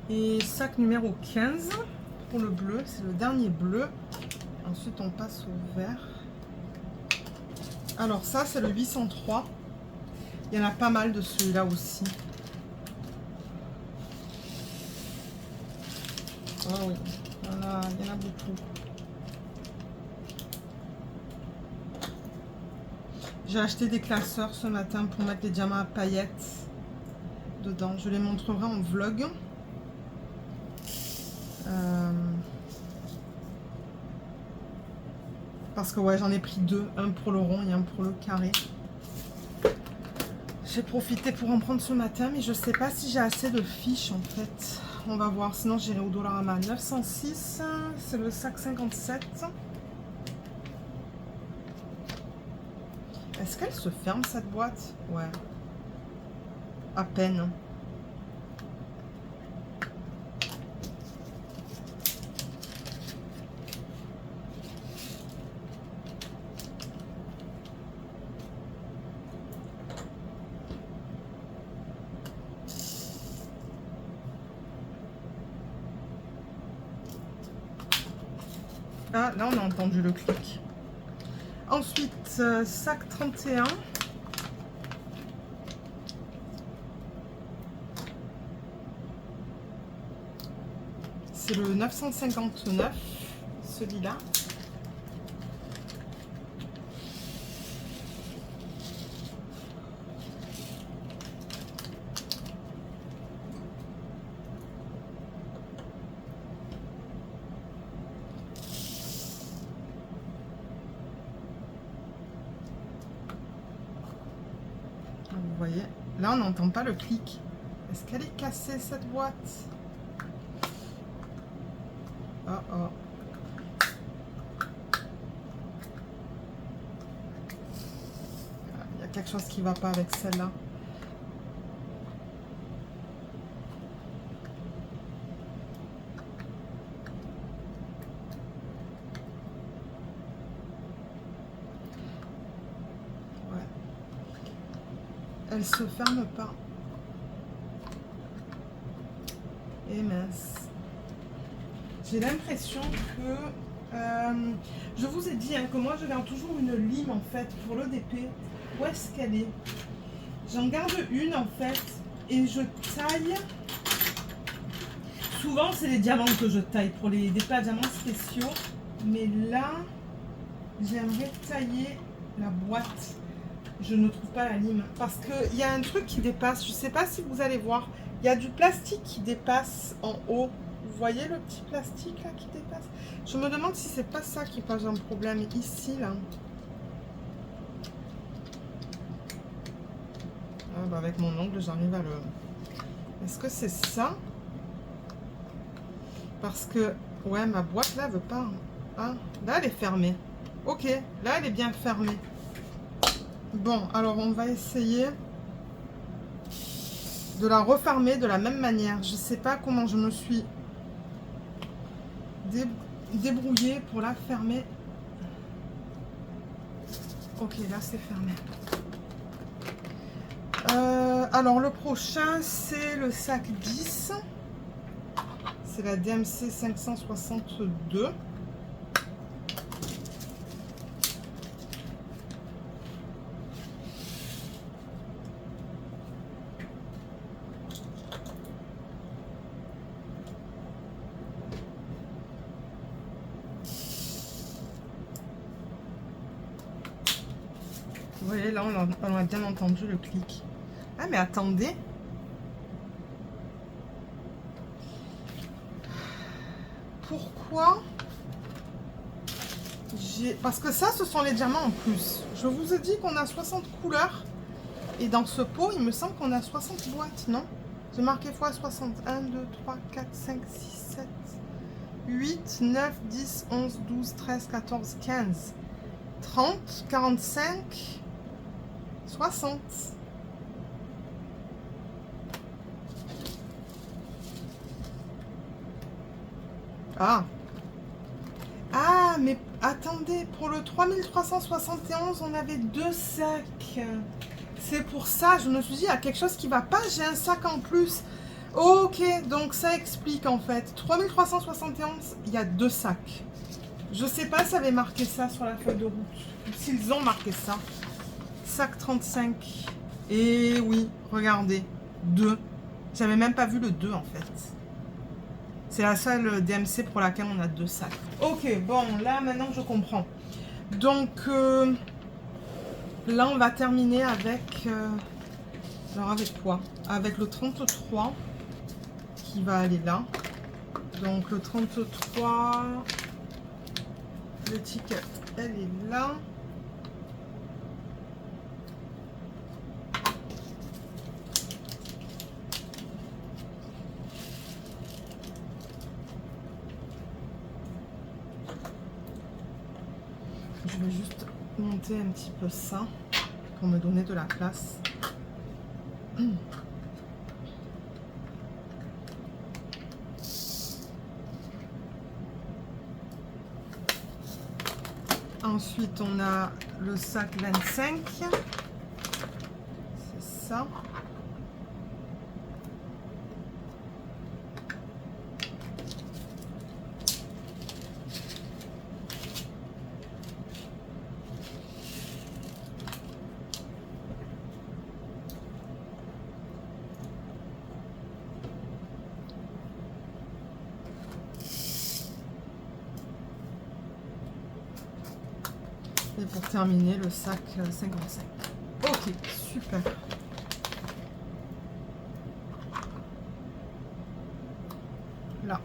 S1: Et sac numéro 15 pour le bleu, c'est le dernier bleu. Ensuite on passe au vert. Alors ça c'est le 803. Il y en a pas mal de celui-là aussi. Ah oui, il y en a beaucoup. J'ai acheté des classeurs ce matin pour mettre les diamants à paillettes dedans. Je les montrerai en vlog. Parce que ouais, j'en ai pris deux, un pour le rond et un pour le carré. J'ai profité pour en prendre ce matin, mais je sais pas si j'ai assez de fiches en fait. on va voir, sinon j'irai au Dollarama. 906, c'est le sac 57. Est-ce qu'elle se ferme cette boîte? Ouais. À peine. Ah, là on a entendu le clic. Ensuite, sac 31. C'est le 959, celui-là. Vous voyez, là on n'entend pas le clic. Est-ce qu'elle est cassée cette boîte? Oh oh. Il y a quelque chose qui ne va pas avec celle-là. Elle se ferme pas. Et mince. J'ai l'impression que... je vous ai dit hein, que moi je garde toujours une lime en fait pour l'EDP. Où est-ce qu'elle est? J'en garde une en fait et je taille. Souvent c'est les diamants que je taille pour les DP à diamants spéciaux. Mais là, j'aimerais tailler la boîte. Je ne trouve pas la lime parce qu'il y a un truc qui dépasse. Je ne sais pas si vous allez voir. Il y a du plastique qui dépasse en haut. Vous voyez le petit plastique là qui dépasse? Je me demande si c'est pas ça qui pose un problème ici là. Ah, bah avec mon ongle j'arrive à le... Est-ce que c'est ça? Parce que ouais, ma boîte là elle veut pas. Ah, là elle est fermée. Ok, là elle est bien fermée. Bon, alors on va essayer de la refermer de la même manière. Je sais pas comment je me suis débrouillée pour la fermer. Ok, là c'est fermé. Alors le prochain c'est le sac 10. C'est la DMC 562. Vous voyez, là, on a bien entendu le clic. Ah, mais attendez. Pourquoi j'ai... Parce que ça, ce sont les diamants en plus. Je vous ai dit qu'on a 60 couleurs. Et dans ce pot, il me semble qu'on a 60 boîtes, non? J'ai marqué x 60. 1, 2, 3, 4, 5, 6, 7, 8, 9, 10, 11, 12, 13, 14, 15, 30, 45... 60. Ah. Ah, mais attendez, pour le 3371, on avait 2 sacs. C'est pour ça, je me suis dit, il y a quelque chose qui va pas, j'ai un sac en plus. Ok, donc ça explique en fait. 3371, il y a 2 sacs. Je sais pas si ça avait marqué ça sur la feuille de route. S'ils ont marqué ça. Sac 35. Et oui, regardez. 2. J'avais même pas vu le 2 en fait. C'est la seule DMC pour laquelle on a 2 sacs. Ok, bon, là maintenant je comprends. Donc là on va terminer avec... alors avec quoi? Avec le 33 qui va aller là. Donc le 33, l'étiquette elle est là. je vais juste monter un petit peu ça pour me donner de la place. Ensuite, on a le sac 25. C'est ça. Et pour terminer, le sac 55. Ok, super. Là.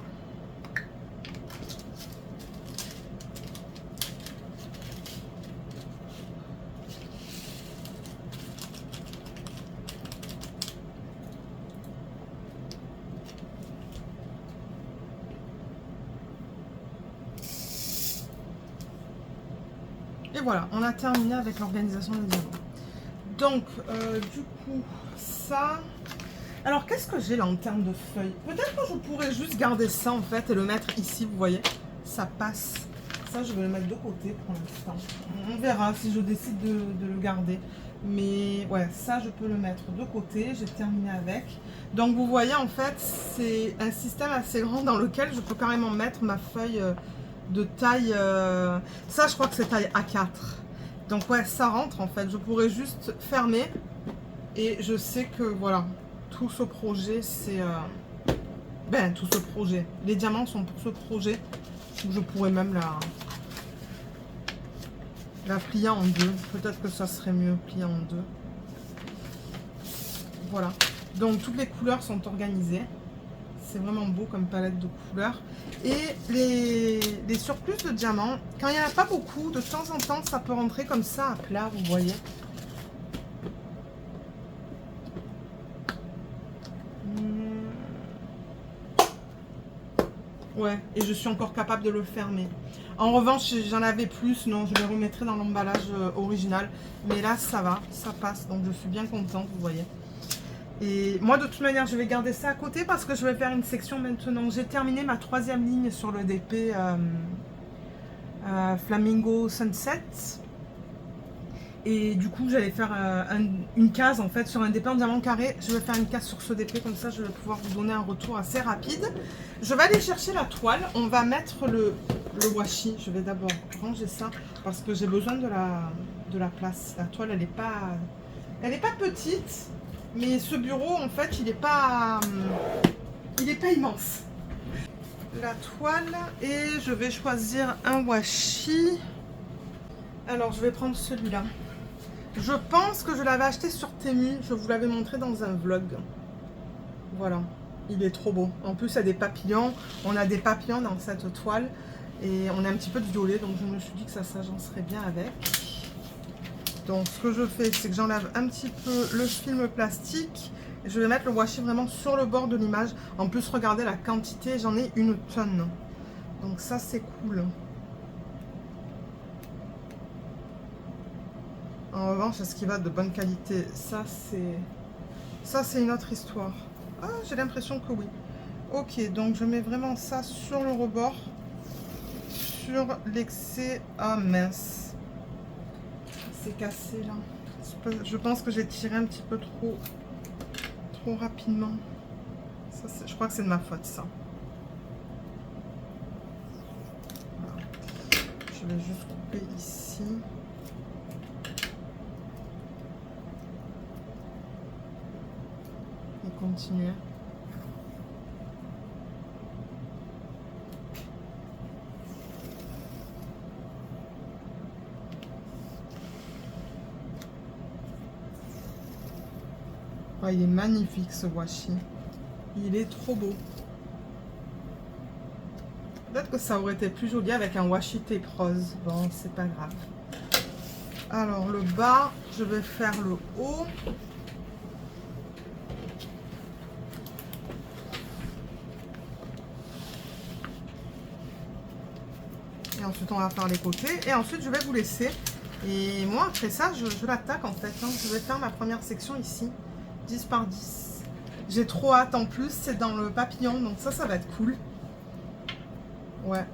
S1: Et voilà, on a terminé avec l'organisation des diamants. Donc, du coup, ça... Alors, qu'est-ce que j'ai là en termes de feuilles? Peut-être que je pourrais juste garder ça, en fait, et le mettre ici, vous voyez. Ça passe. Ça, je vais le mettre de côté pour l'instant. On verra si je décide de le garder. Mais, ouais, ça, je peux le mettre de côté. J'ai terminé avec. Donc, vous voyez, en fait, c'est un système assez grand dans lequel je peux carrément mettre ma feuille... de taille, ça je crois que c'est taille A4, donc ouais, ça rentre en fait. Je pourrais juste fermer et je sais que voilà, tout ce projet c'est tout ce projet, les diamants sont pour ce projet. Je pourrais même la plier en deux, peut-être que ça serait mieux plier en deux. Voilà, donc toutes les couleurs sont organisées. C'est vraiment beau comme palette de couleurs. Et les surplus de diamants, quand il n'y en a pas beaucoup, de temps en temps, ça peut rentrer comme ça à plat, vous voyez. Ouais, et je suis encore capable de le fermer. En revanche, j'en avais plus, non, je les remettrai dans l'emballage original. Mais là, ça va, ça passe, donc je suis bien contente, vous voyez. Et moi, de toute manière, je vais garder ça à côté parce que je vais faire une section maintenant. J'ai terminé ma 3e ligne sur le DP Flamingo Sunset. Et du coup, j'allais faire une case en fait sur un DP en diamant carré. Je vais faire une case sur ce DP, comme ça, je vais pouvoir vous donner un retour assez rapide. Je vais aller chercher la toile. On va mettre le washi. Je vais d'abord ranger ça parce que j'ai besoin de la place. La toile, elle n'est pas petite. Mais ce bureau, en fait, il n'est pas immense. La toile, et je vais choisir un washi. Alors, je vais prendre celui-là. Je pense que je l'avais acheté sur Temu. Je vous l'avais montré dans un vlog. Voilà, il est trop beau. En plus, il y a des papillons. On a des papillons dans cette toile. Et on a un petit peu de violet, donc je me suis dit que ça s'agencerait bien avec. Donc ce que je fais, c'est que j'enlève un petit peu le film plastique. Et je vais mettre le washi vraiment sur le bord de l'image. En plus, regardez la quantité, j'en ai une tonne. Donc ça, c'est cool. En revanche, est-ce qu'il va de bonne qualité? Ça, c'est une autre histoire. Ah, j'ai l'impression que oui. Ok, donc je mets vraiment ça sur le rebord. Sur l'excès... Ah mince. C'est cassé là. Je pense que j'ai tiré un petit peu trop rapidement. Ça, je crois que c'est de ma faute ça. Voilà. Je vais juste couper ici. Et continuer. Oh, il est magnifique ce washi. Il est trop beau. Peut-être que ça aurait été plus joli avec un washi tape rose. Bon, c'est pas grave. Alors le bas, je vais faire le haut. Et ensuite, on va faire les côtés. Et ensuite, je vais vous laisser. Et moi, après ça, je l'attaque en fait. Hein. Je vais faire ma première section ici. 10 par 10. J'ai trop hâte en plus. C'est dans le papillon. Donc ça va être cool. Ouais.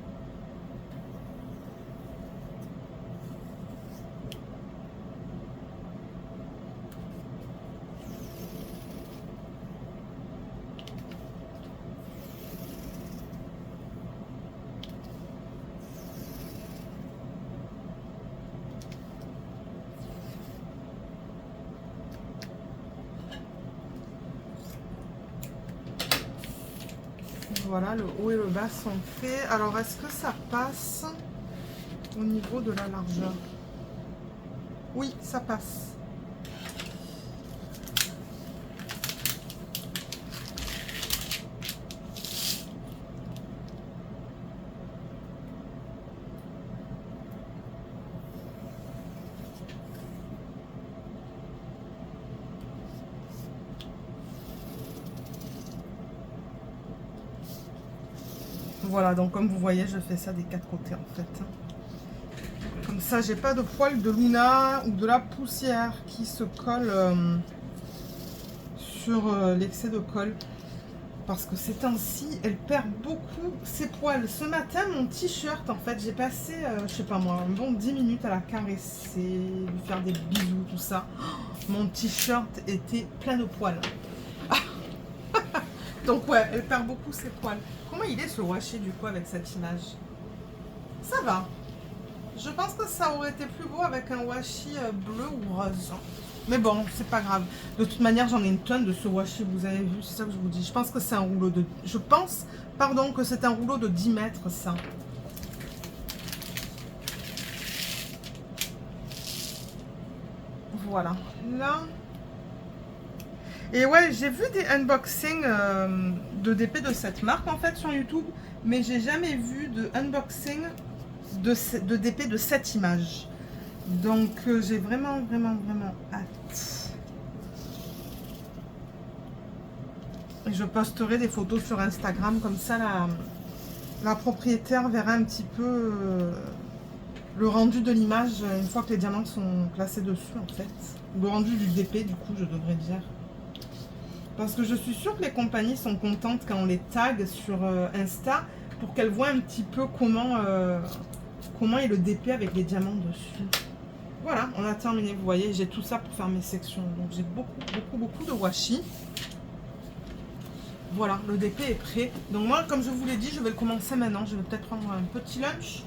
S1: Voilà, le haut et le bas sont faits. Alors, est-ce que ça passe au niveau de la largeur? Oui, ça passe. Voilà, donc comme vous voyez, je fais ça des 4 côtés en fait. Comme ça, j'ai pas de poils de Luna ou de la poussière qui se colle sur l'excès de colle. Parce que ces temps-ci, elle perd beaucoup ses poils. Ce matin, mon t-shirt, en fait, j'ai passé, je sais pas moi, un bon 10 minutes à la caresser, lui faire des bisous, tout ça. Mon t-shirt était plein de poils. Donc ouais, elle perd beaucoup ses poils. Comment il est ce washi du coup avec cette image? Ça va. Je pense que ça aurait été plus beau avec un washi bleu ou rose. Mais bon, c'est pas grave. De toute manière, j'en ai une tonne de ce washi, vous avez vu, c'est ça que je vous dis. Je pense que c'est un rouleau de... Je pense, pardon, que c'est un rouleau de 10 mètres, ça. Voilà. Là... Et ouais, j'ai vu des unboxings de DP de cette marque, en fait, sur YouTube. Mais j'ai jamais vu de unboxing de DP de cette image. Donc, j'ai vraiment hâte. Et je posterai des photos sur Instagram, comme ça la propriétaire verra un petit peu le rendu de l'image une fois que les diamants sont placés dessus, en fait. Le rendu du DP, du coup, je devrais dire. Parce que je suis sûre que les compagnies sont contentes quand on les tag sur Insta pour qu'elles voient un petit peu comment est le DP avec les diamants dessus. Voilà, on a terminé. Vous voyez, j'ai tout ça pour faire mes sections. Donc j'ai beaucoup de washi. Voilà, le DP est prêt. Donc moi, comme je vous l'ai dit, je vais le commencer maintenant. Je vais peut-être prendre un petit lunch.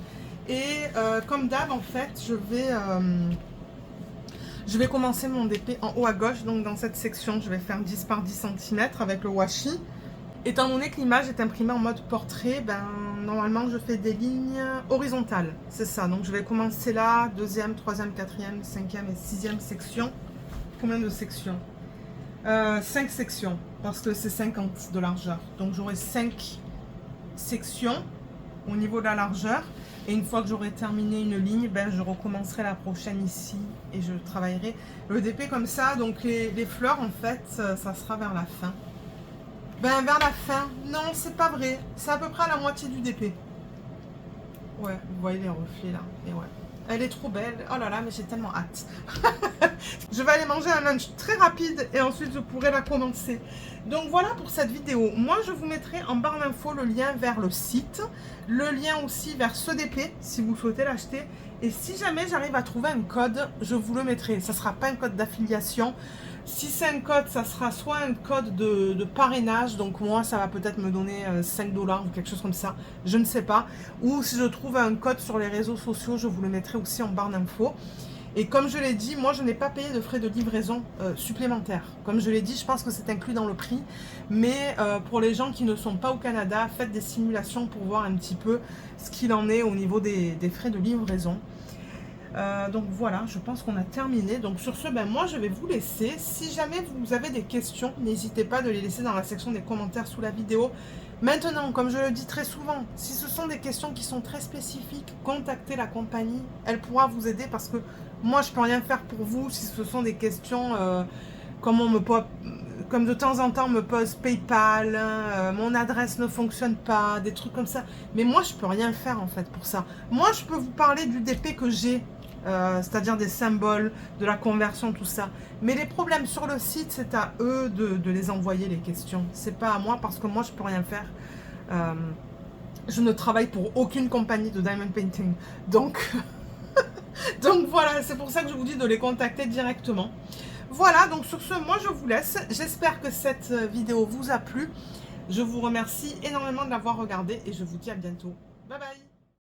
S1: Et comme d'hab, en fait, je vais commencer mon DP en haut à gauche. Donc dans cette section, je vais faire 10 par 10 cm avec le washi. Étant donné que l'image est imprimée en mode portrait, ben, normalement je fais des lignes horizontales. C'est ça, donc je vais commencer là, deuxième, troisième, quatrième, cinquième et sixième section. Combien de sections 5 sections, parce que c'est 50 de largeur. Donc j'aurai 5 sections au niveau de la largeur. Et une fois que j'aurai terminé une ligne, ben, je recommencerai la prochaine ici et je travaillerai le DP comme ça. Donc les fleurs, en fait, ça sera vers la fin. Ben, vers la fin. Non, c'est pas vrai. C'est à peu près à la moitié du DP. Ouais, vous voyez les reflets là. Et ouais. Elle est trop belle. Oh là là, mais j'ai tellement hâte. Je vais aller manger un lunch très rapide et ensuite je pourrai la commencer. Donc voilà pour cette vidéo. Moi, je vous mettrai en barre d'infos le lien vers le site. Le lien aussi vers ce DP si vous souhaitez l'acheter. Et si jamais j'arrive à trouver un code, je vous le mettrai. Ça ne sera pas un code d'affiliation. Si c'est un code, ça sera soit un code de parrainage, donc moi ça va peut-être me donner 5 $ ou quelque chose comme ça, je ne sais pas. Ou si je trouve un code sur les réseaux sociaux, je vous le mettrai aussi en barre d'infos. Et comme je l'ai dit, moi je n'ai pas payé de frais de livraison supplémentaires. Comme je l'ai dit, je pense que c'est inclus dans le prix. Mais pour les gens qui ne sont pas au Canada, faites des simulations pour voir un petit peu ce qu'il en est au niveau des frais de livraison. Donc voilà, je pense qu'on a terminé. Donc sur ce, ben moi je vais vous laisser. Si jamais vous avez des questions, n'hésitez pas de les laisser dans la section des commentaires sous la vidéo. Maintenant, comme je le dis très souvent, si ce sont des questions qui sont très spécifiques, contactez la compagnie. Elle pourra vous aider parce que moi je peux rien faire pour vous si ce sont des questions comme de temps en temps me pose PayPal, mon adresse ne fonctionne pas, des trucs comme ça. Mais moi, je peux rien faire en fait pour ça. Moi, je peux vous parler du DP que j'ai, c'est-à-dire des symboles, de la conversion, tout ça. Mais les problèmes sur le site, c'est à eux de les envoyer les questions. C'est pas à moi parce que moi, je peux rien faire. Je ne travaille pour aucune compagnie de diamond painting. Donc, donc voilà, c'est pour ça que je vous dis de les contacter directement. Voilà, donc sur ce, moi je vous laisse. J'espère que cette vidéo vous a plu. Je vous remercie énormément de l'avoir regardée et je vous dis à bientôt. Bye bye!